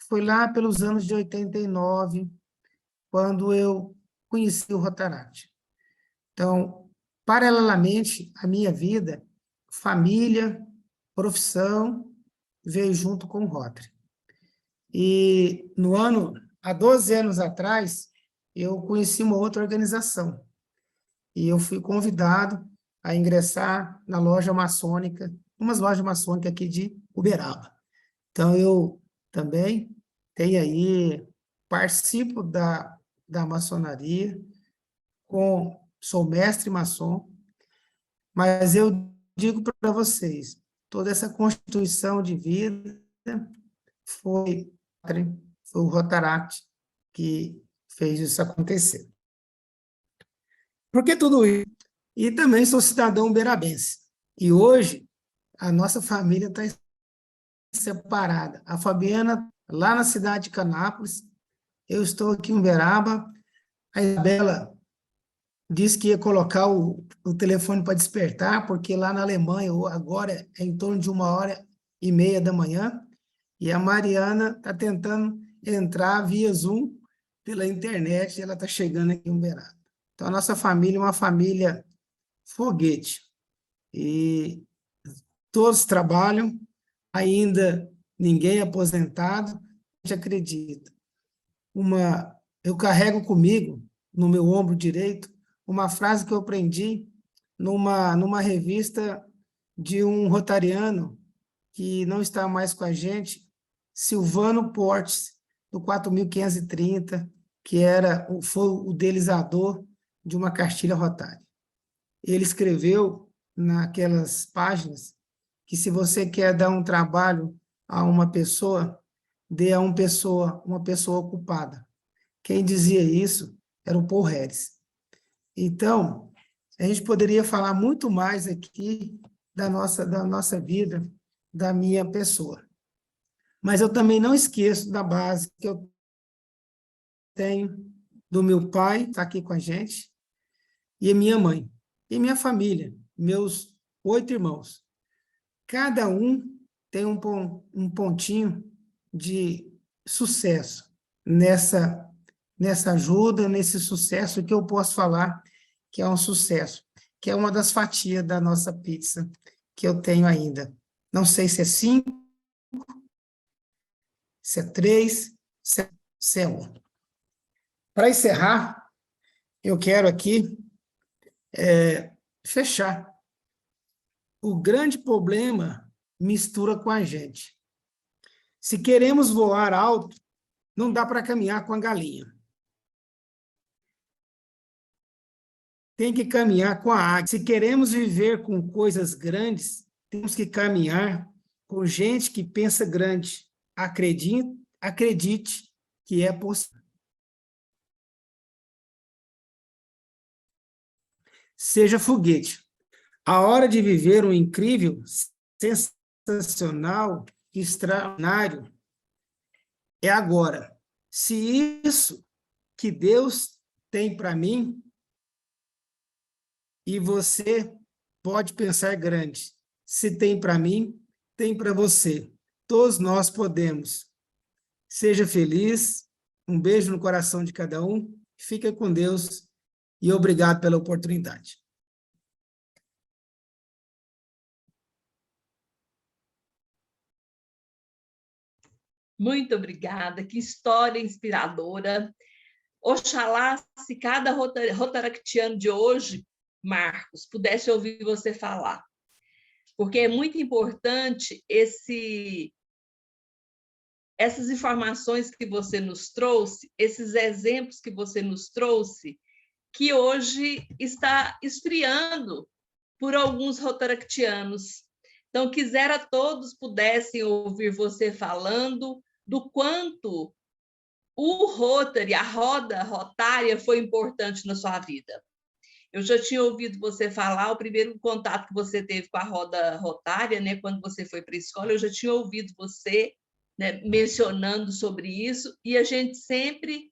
foi lá pelos anos de 89, quando eu conheci o Rotaract. Então, paralelamente, a minha vida, família, profissão, veio junto com o Rotary. E há 12 anos atrás, eu conheci uma outra organização. E eu fui convidado a ingressar na loja maçônica, umas lojas maçônicas aqui de Uberaba. Então, eu também tenho aí, participo da maçonaria, sou mestre maçom, mas eu digo para vocês, toda essa constituição de vida foi o Rotaract que fez isso acontecer. Por que tudo isso? E também sou cidadão uberabense. E hoje, a nossa família está separada. A Fabiana, lá na cidade de Canápolis, eu estou aqui em Uberaba. A Isabela disse que ia colocar o telefone para despertar, porque lá na Alemanha, agora é em torno de 1h30 da manhã, e a Mariana está tentando entrar via Zoom pela internet, e ela está chegando aqui em Uberaba. Então, a nossa família é uma família foguete, e todos trabalham, ainda ninguém é aposentado, a gente acredita. Eu carrego comigo, no meu ombro direito, uma frase que eu aprendi numa revista de um rotariano que não está mais com a gente, Silvano Portes, do 4530, que foi o delizador de uma cartilha rotária. Ele escreveu naquelas páginas que se você quer dar um trabalho a uma pessoa, dê a uma pessoa ocupada. Quem dizia isso era o Paul Harris. Então, a gente poderia falar muito mais aqui da nossa vida, da minha pessoa. Mas eu também não esqueço da base que eu tenho do meu pai, está aqui com a gente, e a minha mãe, e minha família, meus 8 irmãos. Cada um tem um pontinho de sucesso nessa ajuda, nesse sucesso que eu posso falar que é um sucesso, que é uma das fatias da nossa pizza que eu tenho ainda. Não sei se é 5, se é 3, se é 1. Para encerrar, eu quero aqui fechar. O grande problema mistura com a gente. Se queremos voar alto, não dá para caminhar com a galinha. Tem que caminhar com a águia. Se queremos viver com coisas grandes, temos que caminhar com gente que pensa grande. Acredite que é possível. Seja foguete. A hora de viver um incrível, sensacional, extraordinário é agora. Se isso que Deus tem para mim, e você pode pensar grande. Se tem para mim, tem para você. Todos nós podemos. Seja feliz. Um beijo no coração de cada um. Fica com Deus e obrigado pela oportunidade. Muito obrigada, que história inspiradora. Oxalá, se cada rotaractiano de hoje, Marcos, pudesse ouvir você falar. Porque é muito importante essas informações que você nos trouxe, esses exemplos que você nos trouxe, que hoje está esfriando por alguns rotaractianos. Então, quisera todos pudessem ouvir você falando do quanto o Rotary, a roda rotária, foi importante na sua vida. Eu já tinha ouvido você falar, o primeiro contato que você teve com a roda rotária, né, quando você foi para a escola, eu já tinha ouvido você, né, mencionando sobre isso, e a gente sempre,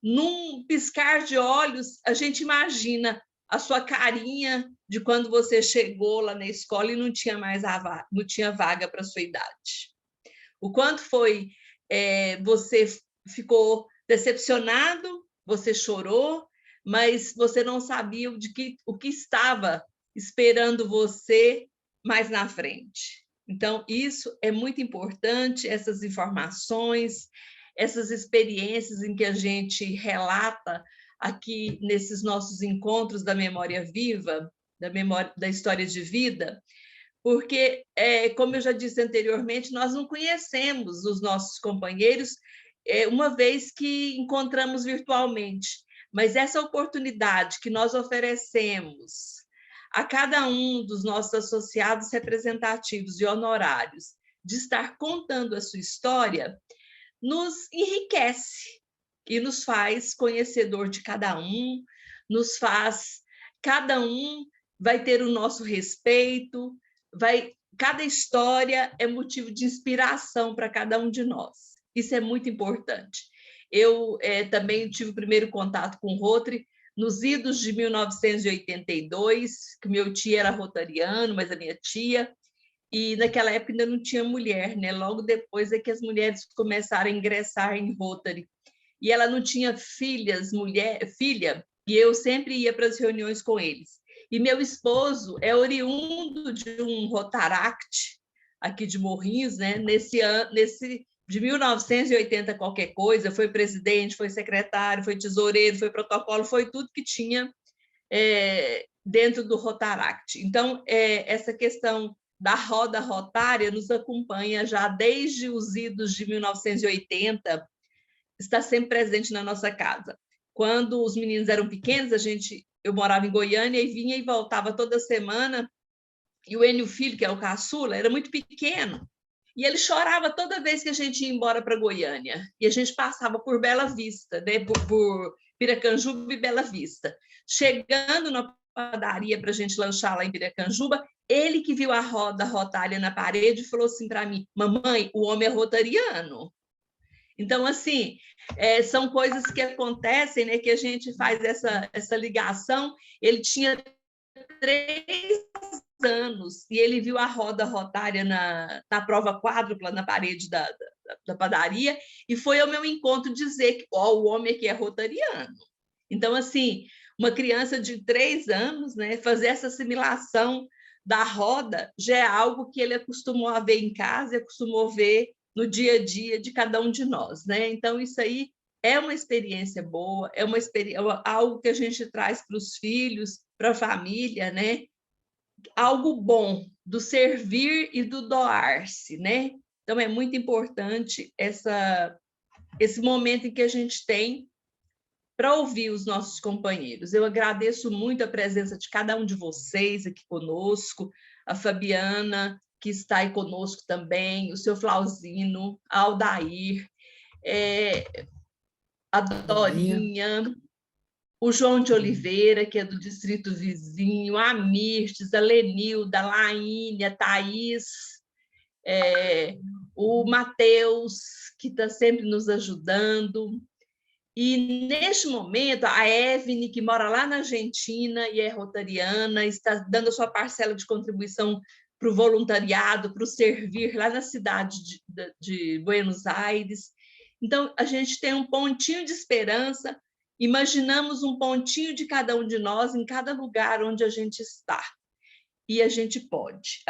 num piscar de olhos, a gente imagina a sua carinha de quando você chegou lá na escola e não tinha mais não tinha vaga para a sua idade. O quanto foi, você ficou decepcionado, você chorou, mas você não sabia o que estava esperando você mais na frente. Então, isso é muito importante, essas informações, essas experiências em que a gente relata aqui nesses nossos encontros da memória viva, da história de vida, porque, como eu já disse anteriormente, nós não conhecemos os nossos companheiros, uma vez que encontramos virtualmente, mas essa oportunidade que nós oferecemos a cada um dos nossos associados representativos e honorários de estar contando a sua história, nos enriquece e nos faz conhecedor de cada um, cada um vai ter o nosso respeito, cada história é motivo de inspiração para cada um de nós. Isso é muito importante. Eu também tive o primeiro contato com o Rotary nos idos de 1982, que meu tio era rotariano, mas a minha tia, e naquela época ainda não tinha mulher, né? Logo depois é que as mulheres começaram a ingressar em Rotary. E ela não tinha filha, e eu sempre ia para as reuniões com eles. E meu esposo é oriundo de um Rotaract, aqui de Morrinhos, né? De 1980 qualquer coisa, foi presidente, foi secretário, foi tesoureiro, foi protocolo, foi tudo que tinha dentro do Rotaract. Então, essa questão da roda rotária nos acompanha já desde os idos de 1980, está sempre presente na nossa casa. Quando os meninos eram pequenos, eu morava em Goiânia e vinha e voltava toda semana, e o Enio Filho, que é o caçula, era muito pequeno, e ele chorava toda vez que a gente ia embora para Goiânia, e a gente passava por Bela Vista, né? por Piracanjuba e Bela Vista. Chegando na padaria para a gente lanchar lá em Piracanjuba, ele que viu a roda rotária na parede falou assim para mim: mamãe, o homem é rotariano. Então, assim, são coisas que acontecem, né, que a gente faz essa ligação. Ele tinha 3 anos e ele viu a roda rotária na prova quádrupla na parede da padaria e foi ao meu encontro dizer que o homem aqui é rotariano. Então, assim, uma criança de 3 anos, né, fazer essa assimilação da roda já é algo que ele acostumou a ver em casa e acostumou a ver no dia a dia de cada um de nós, né? Então, isso aí é uma experiência boa, algo que a gente traz para os filhos, para a família, né? Algo bom do servir e do doar-se, né? Então, é muito importante esse momento em que a gente tem para ouvir os nossos companheiros. Eu agradeço muito a presença de cada um de vocês aqui conosco, a Fabiana, que está aí conosco também, o seu Flauzino, a Aldair, a Dorinha, o João de Oliveira, que é do distrito vizinho, a Mirtes, a Lenilda, a Laíne, a Thaís, o Matheus, que está sempre nos ajudando. E, neste momento, a Evne, que mora lá na Argentina e é rotariana, está dando a sua parcela de contribuição para o voluntariado, para o servir lá na cidade de Buenos Aires. Então, a gente tem um pontinho de esperança, imaginamos um pontinho de cada um de nós em cada lugar onde a gente está. E a gente pode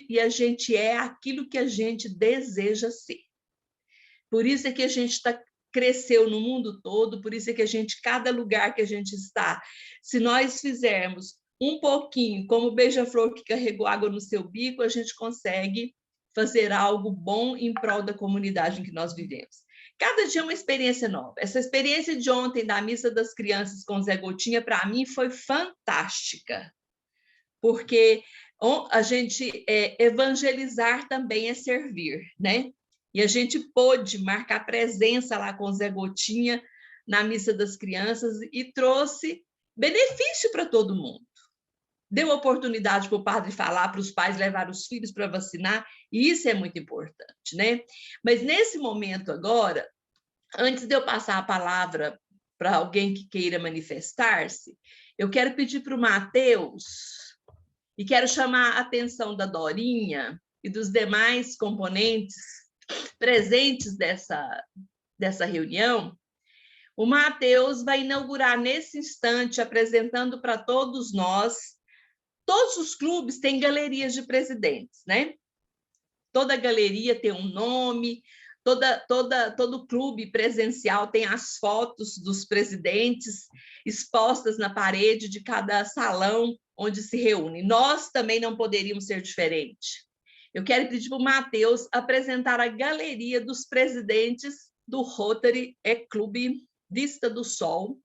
e a gente é aquilo que a gente deseja ser. Por isso é que a gente cresceu no mundo todo, por isso é que cada lugar que a gente está, se nós fizermos um pouquinho, como o beija-flor que carregou água no seu bico, a gente consegue fazer algo bom em prol da comunidade em que nós vivemos. Cada dia é uma experiência nova. Essa experiência de ontem da Missa das Crianças com Zé Gotinha, para mim, foi fantástica, porque a gente evangelizar também é servir, né? E a gente pôde marcar presença lá com o Zé Gotinha na Missa das Crianças e trouxe benefício para todo mundo. Deu oportunidade para o padre falar, para os pais levar os filhos para vacinar, e isso é muito importante, né? Mas nesse momento agora, antes de eu passar a palavra para alguém que queira manifestar-se, eu quero pedir para o Matheus e quero chamar a atenção da Dorinha e dos demais componentes presentes dessa reunião. O Matheus vai inaugurar nesse instante, apresentando para todos nós. Todos os clubes têm galerias de presidentes, né? Toda galeria tem um nome, todo clube presencial tem as fotos dos presidentes expostas na parede de cada salão onde se reúne. Nós também não poderíamos ser diferente. Eu quero pedir para o Matheus apresentar a galeria dos presidentes do Rotary Clube Vista do Sol.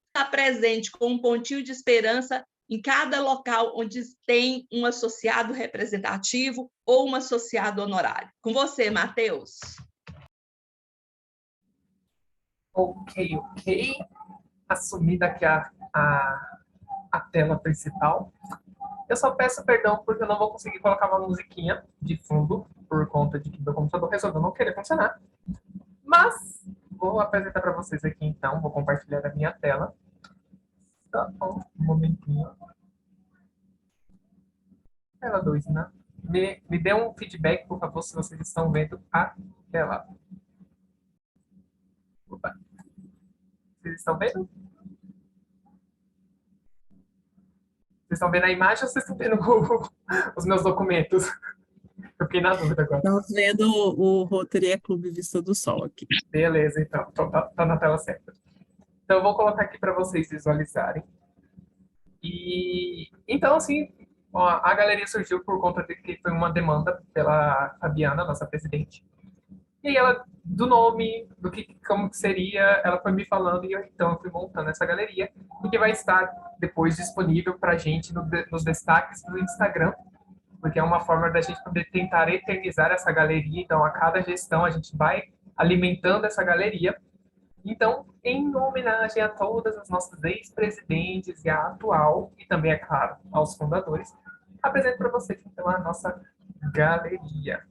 Está presente com um pontinho de esperança em cada local onde tem um associado representativo ou um associado honorário. Com você, Matheus. Ok. Assumida aqui a tela principal. Eu só peço perdão porque eu não vou conseguir colocar uma musiquinha de fundo por conta de que meu computador resolveu não querer funcionar. Mas vou apresentar para vocês aqui então, vou compartilhar a minha tela. Tá bom, um momentinho. Tela 2, né? Me dê um feedback, por favor, se vocês estão vendo a tela. Opa. Vocês estão vendo? Vocês estão vendo a imagem ou vocês estão vendo os meus documentos? Eu fiquei na dúvida agora. Estamos vendo o Rotary Clube Vista do Sol aqui. Beleza, então. Tá na tela certa. Então, eu vou colocar aqui para vocês visualizarem. E, então, assim, a galeria surgiu por conta de que foi uma demanda pela Fabiana, nossa presidente. E aí ela, do nome, como que seria, ela foi me falando e então eu fui montando essa galeria, e que vai estar depois disponível para a gente nos destaques do Instagram, porque é uma forma da gente poder tentar eternizar essa galeria. Então, a cada gestão, a gente vai alimentando essa galeria. Então, em homenagem a todas as nossas ex-presidentes e a atual, e também, é claro, aos fundadores, apresento para vocês, então, a nossa galeria.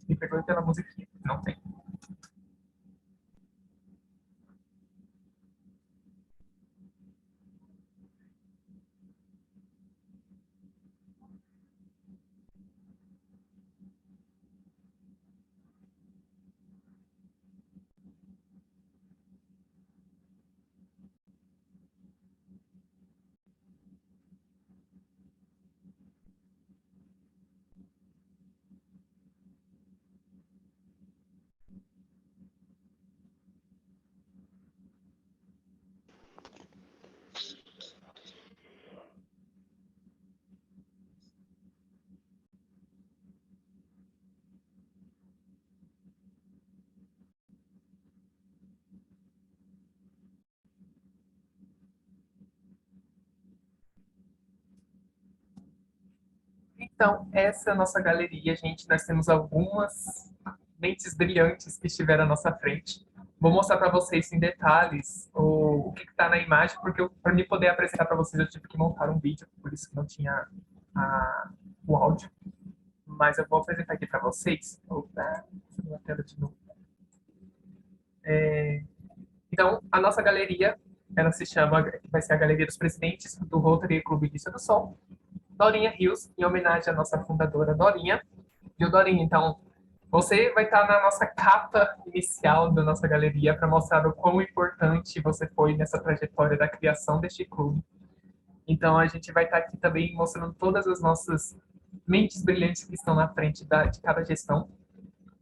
Me perdoe pela musiquinha, não tem. Então, essa é a nossa galeria, gente. Nós temos algumas mentes brilhantes que estiveram à nossa frente. Vou mostrar para vocês em detalhes o que está na imagem, porque para mim poder apresentar para vocês eu tive que montar um vídeo, por isso que não tinha o áudio. Mas eu vou apresentar aqui para vocês. Opa, subiu a tela de novo. Então, a nossa galeria, ela se chama, vai ser a Galeria dos Presidentes do Rotary Clube Vista do Sol. Dorinha Rios, em homenagem à nossa fundadora Dorinha. E o Dorinha, então, você vai estar na nossa capa inicial da nossa galeria para mostrar o quão importante você foi nessa trajetória da criação deste clube. Então, a gente vai estar aqui também mostrando todas as nossas mentes brilhantes que estão na frente de cada gestão.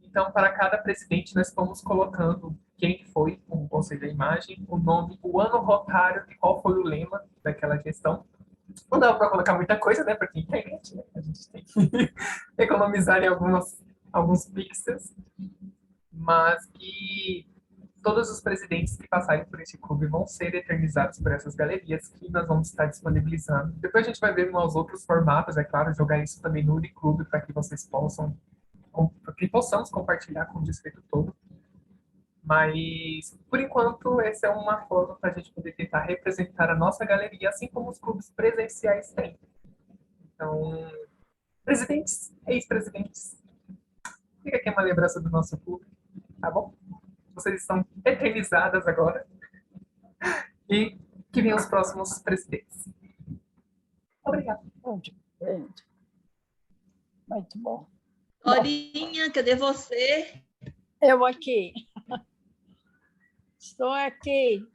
Então, para cada presidente, nós fomos colocando quem foi, ou seja, a imagem, o nome, o ano rotário e qual foi o lema daquela gestão. Não dava para colocar muita coisa, né? Porque internet, né? A gente tem que economizar em alguns pixels. Mas que todos os presidentes que passarem por esse clube vão ser eternizados por essas galerias que nós vamos estar disponibilizando. Depois a gente vai ver uns outros formatos, é claro, jogar isso também no Uniclube para que vocês possamos compartilhar com o distrito todo. Mas, por enquanto, essa é uma forma para a gente poder tentar representar a nossa galeria, assim como os clubes presenciais têm. Então, presidentes, ex-presidentes, fica aqui uma lembrança do nosso clube, tá bom? Vocês estão eternizadas agora. E que venham os próximos presidentes. Obrigada. Muito bom. Dorinha, cadê você? Eu aqui. Estou aqui.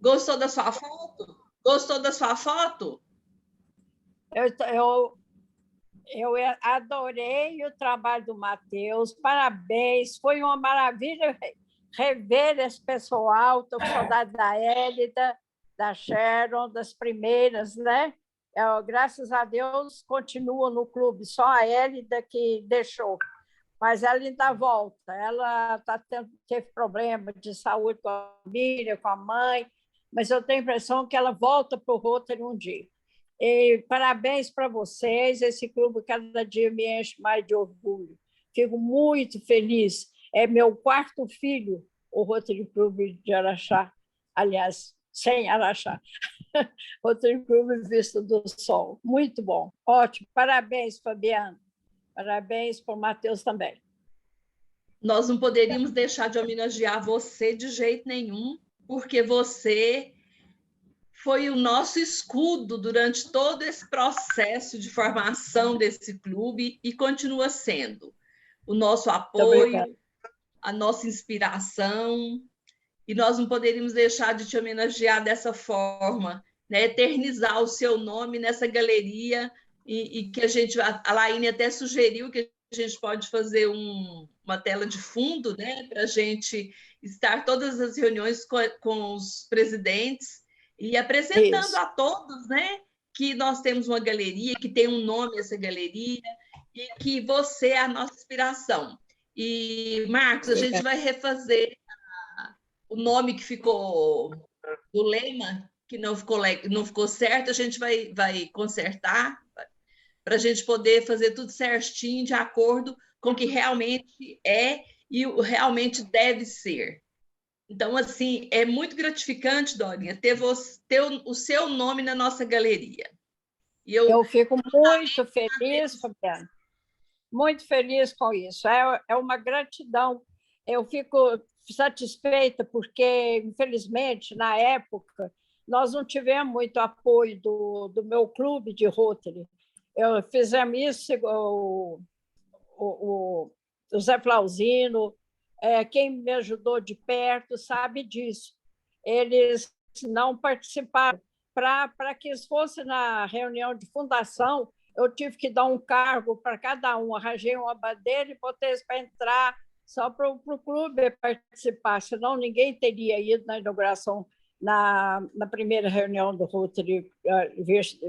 Gostou da sua foto? Gostou da sua foto? Eu adorei o trabalho do Matheus, parabéns, foi uma maravilha rever esse pessoal, estou com saudade da Hélida, da Sharon, das primeiras, né? Graças a Deus, continua no clube, só a Hélida que deixou, mas ela ainda volta, ela teve problema de saúde com a família, com a mãe, mas eu tenho a impressão que ela volta para o Rotary um dia. E parabéns para vocês, esse clube cada dia me enche mais de orgulho. Fico muito feliz. É meu quarto filho, o Rotary Clube de Araxá, aliás, sem Araxá. Rotary Clube Vista do Sol. Muito bom, ótimo. Parabéns, Fabiana. Parabéns para o Matheus também. Nós não poderíamos deixar de homenagear você de jeito nenhum, porque você foi o nosso escudo durante todo esse processo de formação desse clube e continua sendo o nosso apoio, a nossa inspiração, e nós não poderíamos deixar de te homenagear dessa forma, né? Eternizar o seu nome nessa galeria, e que a Laine até sugeriu que a gente pode fazer uma tela de fundo, né? Para a gente estar todas as reuniões com os presidentes, e apresentando a todos, né, que nós temos uma galeria, que tem um nome essa galeria, e que você é a nossa inspiração. E, Marcos, a gente vai refazer o nome que ficou do lema, que não ficou certo, a gente vai consertar, para a gente poder fazer tudo certinho, de acordo com o que realmente é e realmente deve ser. Então, assim, é muito gratificante, Dorinha, ter o seu nome na nossa galeria. E eu fico muito feliz, Fabiana, muito feliz com isso. É uma gratidão. Eu fico satisfeita porque, infelizmente, na época, nós não tivemos muito apoio do meu clube de Rotary. Fizemos isso, o Zé Flauzino, quem me ajudou de perto sabe disso. Eles não participaram. Para que eles fossem na reunião de fundação, eu tive que dar um cargo para cada um, arranjei uma bandeira e botei eles para entrar, só para o clube participar, senão ninguém teria ido na inauguração, na primeira reunião do Rotary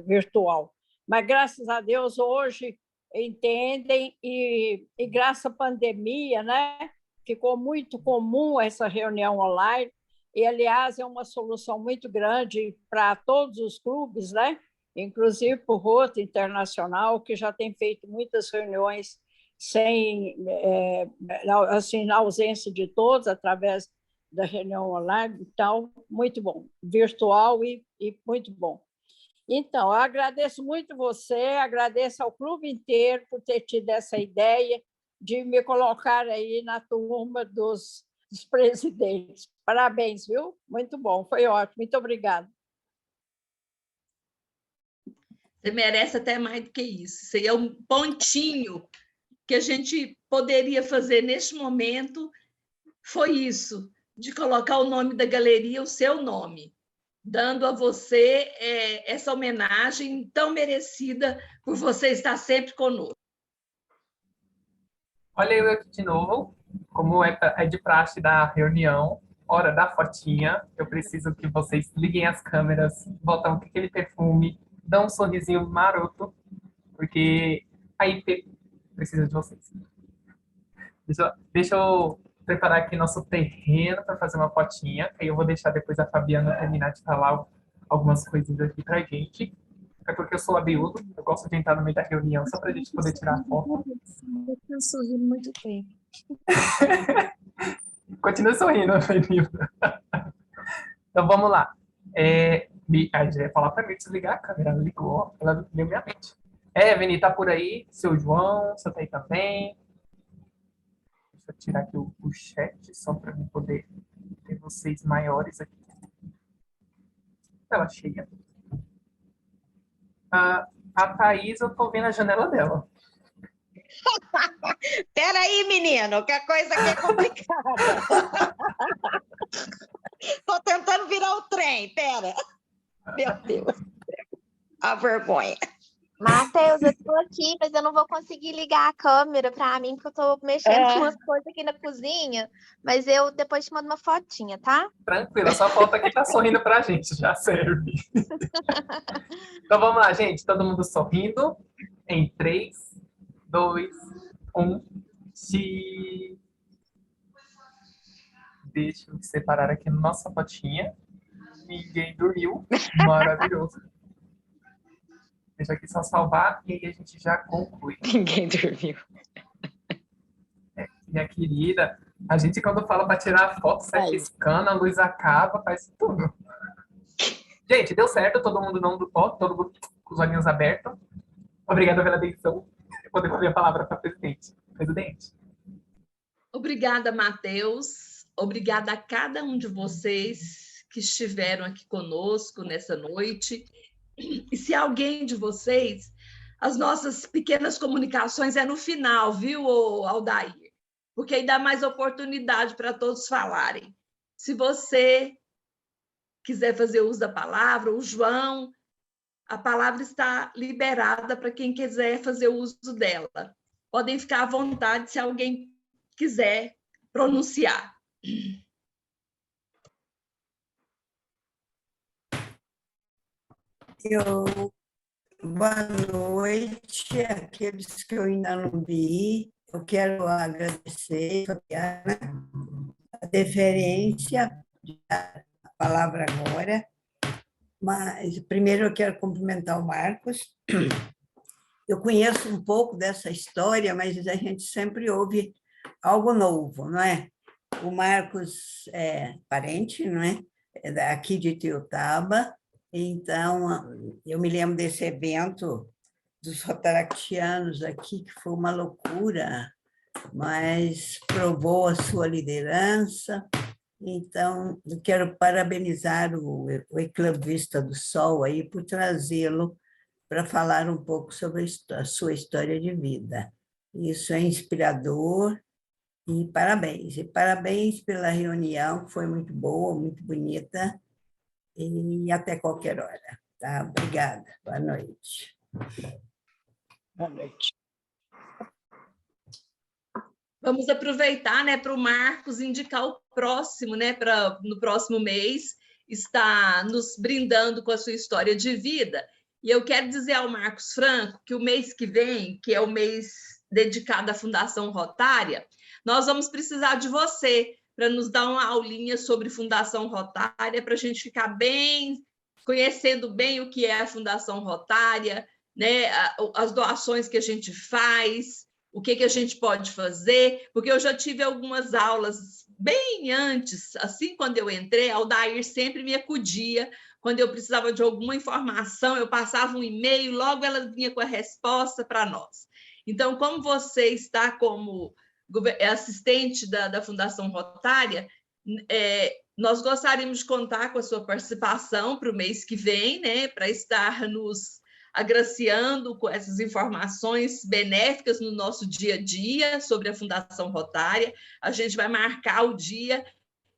virtual. Mas, graças a Deus, hoje entendem, e graças à pandemia, né, ficou muito comum essa reunião online, e, aliás, é uma solução muito grande para todos os clubes, né? Inclusive para o Rotary Internacional, que já tem feito muitas reuniões assim, na ausência de todos, através da reunião online. Então, muito bom, virtual e muito bom. Então, eu agradeço muito você, agradeço ao clube inteiro por ter tido essa ideia de me colocar aí na turma dos presidentes. Parabéns, viu? Muito bom, foi ótimo. Muito obrigada. Você merece até mais do que isso. Isso aí é um pontinho que a gente poderia fazer neste momento, foi isso, de colocar o nome da galeria, o seu nome, dando a você essa homenagem tão merecida por você estar sempre conosco. Olha eu aqui de novo, como é de praxe da reunião, hora da fotinha. Eu preciso que vocês liguem as câmeras, botam aquele perfume, dão um sorrisinho maroto, porque a IP precisa de vocês. Deixa eu preparar aqui nosso terreno para fazer uma fotinha, que aí eu vou deixar depois a Fabiana terminar de falar algumas coisas aqui pra gente. É porque eu sou abiúdo, eu gosto de entrar no meio da reunião só pra gente poder tirar foto. Eu sorrindo muito tempo. Continua sorrindo, Fernanda. Então vamos lá. A já ia falar para mim desligar a câmera, ela ligou, ela leu minha mente. Veni, tá por aí, seu João, você tá aí também. Deixa eu tirar aqui o chat, só para eu poder ter vocês maiores aqui. Tela cheia. A Thaís, eu tô vendo a janela dela. Peraí, menino, que a coisa aqui é complicada. Tô tentando virar o trem, pera. Meu Deus. A vergonha. Matheus, eu tô aqui, mas eu não vou conseguir ligar a câmera para mim, porque eu tô mexendo com umas coisas aqui na cozinha. Mas eu depois te mando uma fotinha, tá? Tranquilo, só falta aqui tá sorrindo pra gente, já serve. Então vamos lá, gente. Todo mundo sorrindo. Em 3, 2, 1. Cheese. Deixa eu separar aqui nossa fotinha. Ninguém dormiu. Maravilhoso. Deixa aqui só salvar e aí a gente já conclui. Ninguém dormiu. Minha querida, a gente quando fala para tirar a foto, sai piscando, a luz acaba, faz tudo. Gente, deu certo, todo mundo não do todo mundo com os olhinhos abertos. Obrigada pela atenção. Eu poder fazer a palavra para presidente. Presidente. Obrigada, Matheus. Obrigada a cada um de vocês que estiveram aqui conosco nessa noite. E se alguém de vocês, as nossas pequenas comunicações é no final, viu, Aldair? Porque aí dá mais oportunidade para todos falarem. Se você quiser fazer uso da palavra, o João, a palavra está liberada para quem quiser fazer uso dela. Podem ficar à vontade se alguém quiser pronunciar. Boa noite, aqueles que eu ainda não vi. Eu quero agradecer, Fabiana, a deferência da palavra agora. Mas primeiro eu quero cumprimentar o Marcos. Eu conheço um pouco dessa história, mas a gente sempre ouve algo novo, não é? O Marcos é parente, não é? É daqui de Itiutaba. Então, eu me lembro desse evento dos rotaractianos aqui, que foi uma loucura, mas provou a sua liderança. Então, eu quero parabenizar o Eclubista do Sol aí por trazê-lo para falar um pouco sobre a sua história de vida. Isso é inspirador e parabéns. E parabéns pela reunião, que foi muito boa, muito bonita, e até qualquer hora. Tá? Obrigada. Boa noite. Boa noite. Vamos aproveitar, né, para o Marcos indicar o próximo, né, no próximo mês, está nos brindando com a sua história de vida. E eu quero dizer ao Marcos Franco que o mês que vem, que é o mês dedicado à Fundação Rotária, nós vamos precisar de você para nos dar uma aulinha sobre Fundação Rotária, para a gente ficar bem, conhecendo bem o que é a Fundação Rotária, né, as doações que a gente faz, o que a gente pode fazer, porque eu já tive algumas aulas bem antes, assim, quando eu entrei, a Aldair sempre me acudia, quando eu precisava de alguma informação, eu passava um e-mail, logo ela vinha com a resposta para nós. Então, como você está como assistente da Fundação Rotária, nós gostaríamos de contar com a sua participação para o mês que vem, né, para estar nos agraciando com essas informações benéficas no nosso dia a dia sobre a Fundação Rotária. A gente vai marcar o dia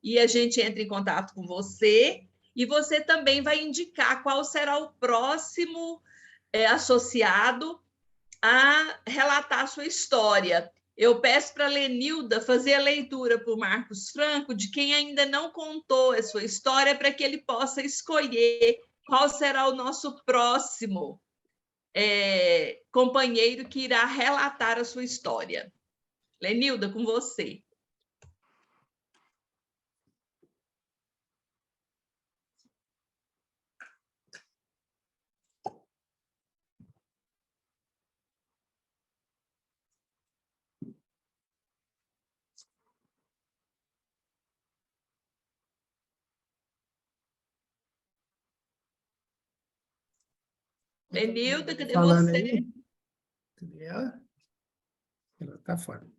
e a gente entra em contato com você, e você também vai indicar qual será o próximo associado a relatar a sua história. Eu peço para a Lenilda fazer a leitura para o Marcos Franco de quem ainda não contou a sua história, para que ele possa escolher qual será o nosso próximo companheiro que irá relatar a sua história. Lenilda, com você. Lenilda, cadê Falando você? aí, cadê ela? Ela está fora.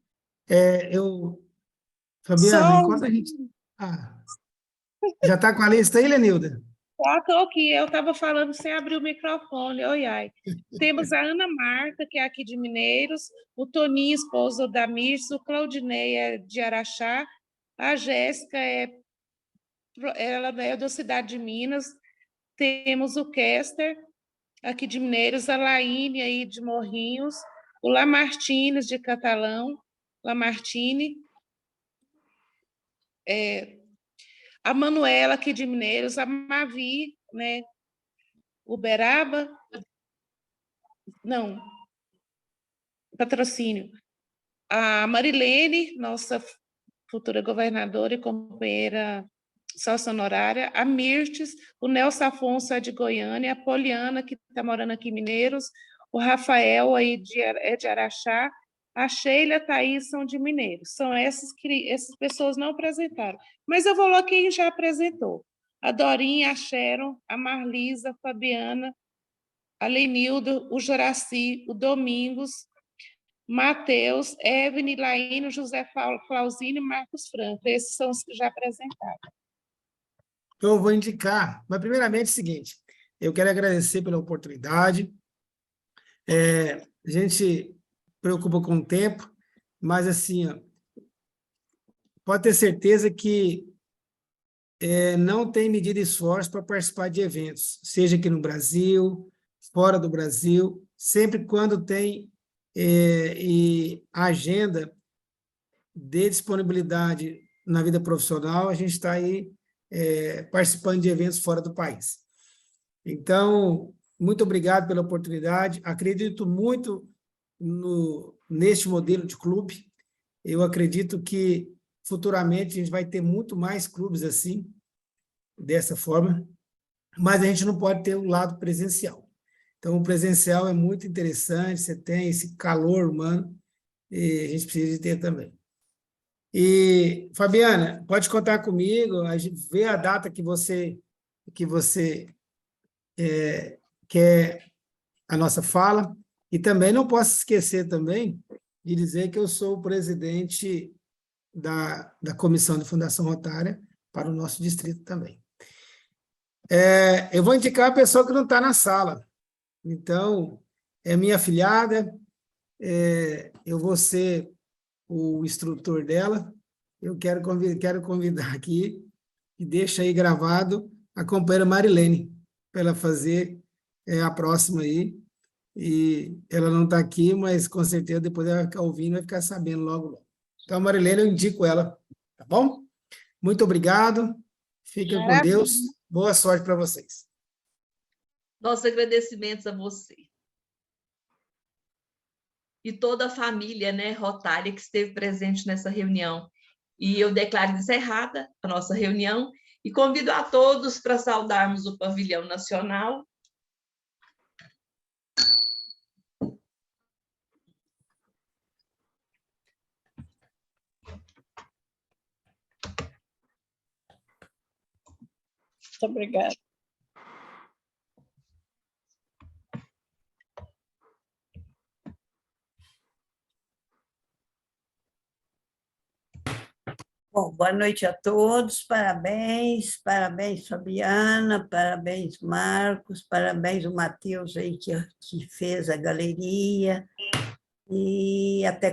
Fabiana, enquanto a gente... já está com a lista aí, Lenilda? Estou aqui, eu estava falando sem abrir o microfone. Oi, ai. Temos a Ana Marta, que é aqui de Mineiros, o Toninho, esposo da Mirce, o Claudinei é de Araxá, a Jéssica ela é da cidade de Minas, temos o Kester, aqui de Mineiros, a Laine, aí de Morrinhos, o Lamartines, de Catalão, Lamartine, a Manuela, aqui de Mineiros, a Mavi, né, Uberaba, não, patrocínio, a Marilene, nossa futura governadora e companheira sócia honorária, a Mirtes, o Nelson Afonso é de Goiânia, a Poliana, que está morando aqui em Mineiros, o Rafael aí de Araxá, a Sheila e a Thaís são de Mineiros. São essas pessoas não apresentaram. Mas eu vou lá quem já apresentou. A Dorinha, a Sharon, a Marlisa, a Fabiana, a Lenildo, o Joraci, o Domingos, Matheus, Evne, Laíno, José Flauzino e Marcos Franco. Esses são os que já apresentaram. Eu vou indicar, mas primeiramente é o seguinte, eu quero agradecer pela oportunidade. A gente preocupa com o tempo, mas assim, ó, pode ter certeza que não tem medida esforço para participar de eventos, seja aqui no Brasil, fora do Brasil, sempre quando tem agenda de disponibilidade na vida profissional, a gente está aí participando de eventos fora do país. Então, muito obrigado pela oportunidade. Acredito muito neste modelo de clube. Eu acredito que futuramente a gente vai ter muito mais clubes assim, dessa forma, mas a gente não pode ter o lado presencial. Então, o presencial é muito interessante, você tem esse calor humano, e a gente precisa de ter também. E, Fabiana, pode contar comigo, a gente vê a data que você quer a nossa fala, e também não posso esquecer também de dizer que eu sou o presidente da Comissão de Fundação Rotária para o nosso distrito também. Eu vou indicar a pessoa que não está na sala. Então, é minha afilhada, eu vou ser o instrutor dela. Eu quero convidar aqui, e deixa aí gravado, a companheira Marilene, para ela fazer a próxima aí. E ela não está aqui, mas com certeza depois ela vai ficar ouvindo e vai ficar sabendo logo, logo. Então, a Marilene, eu indico ela, tá bom? Muito obrigado, fiquem com Deus, boa sorte para vocês. Nossos agradecimentos a você. E toda a família, né, Rotária, que esteve presente nessa reunião. E eu declaro encerrada a nossa reunião e convido a todos para saudarmos o Pavilhão Nacional. Muito obrigada. Bom, boa noite a todos, parabéns, Fabiana, parabéns, Marcos, parabéns o Matheus aí que fez a galeria, e até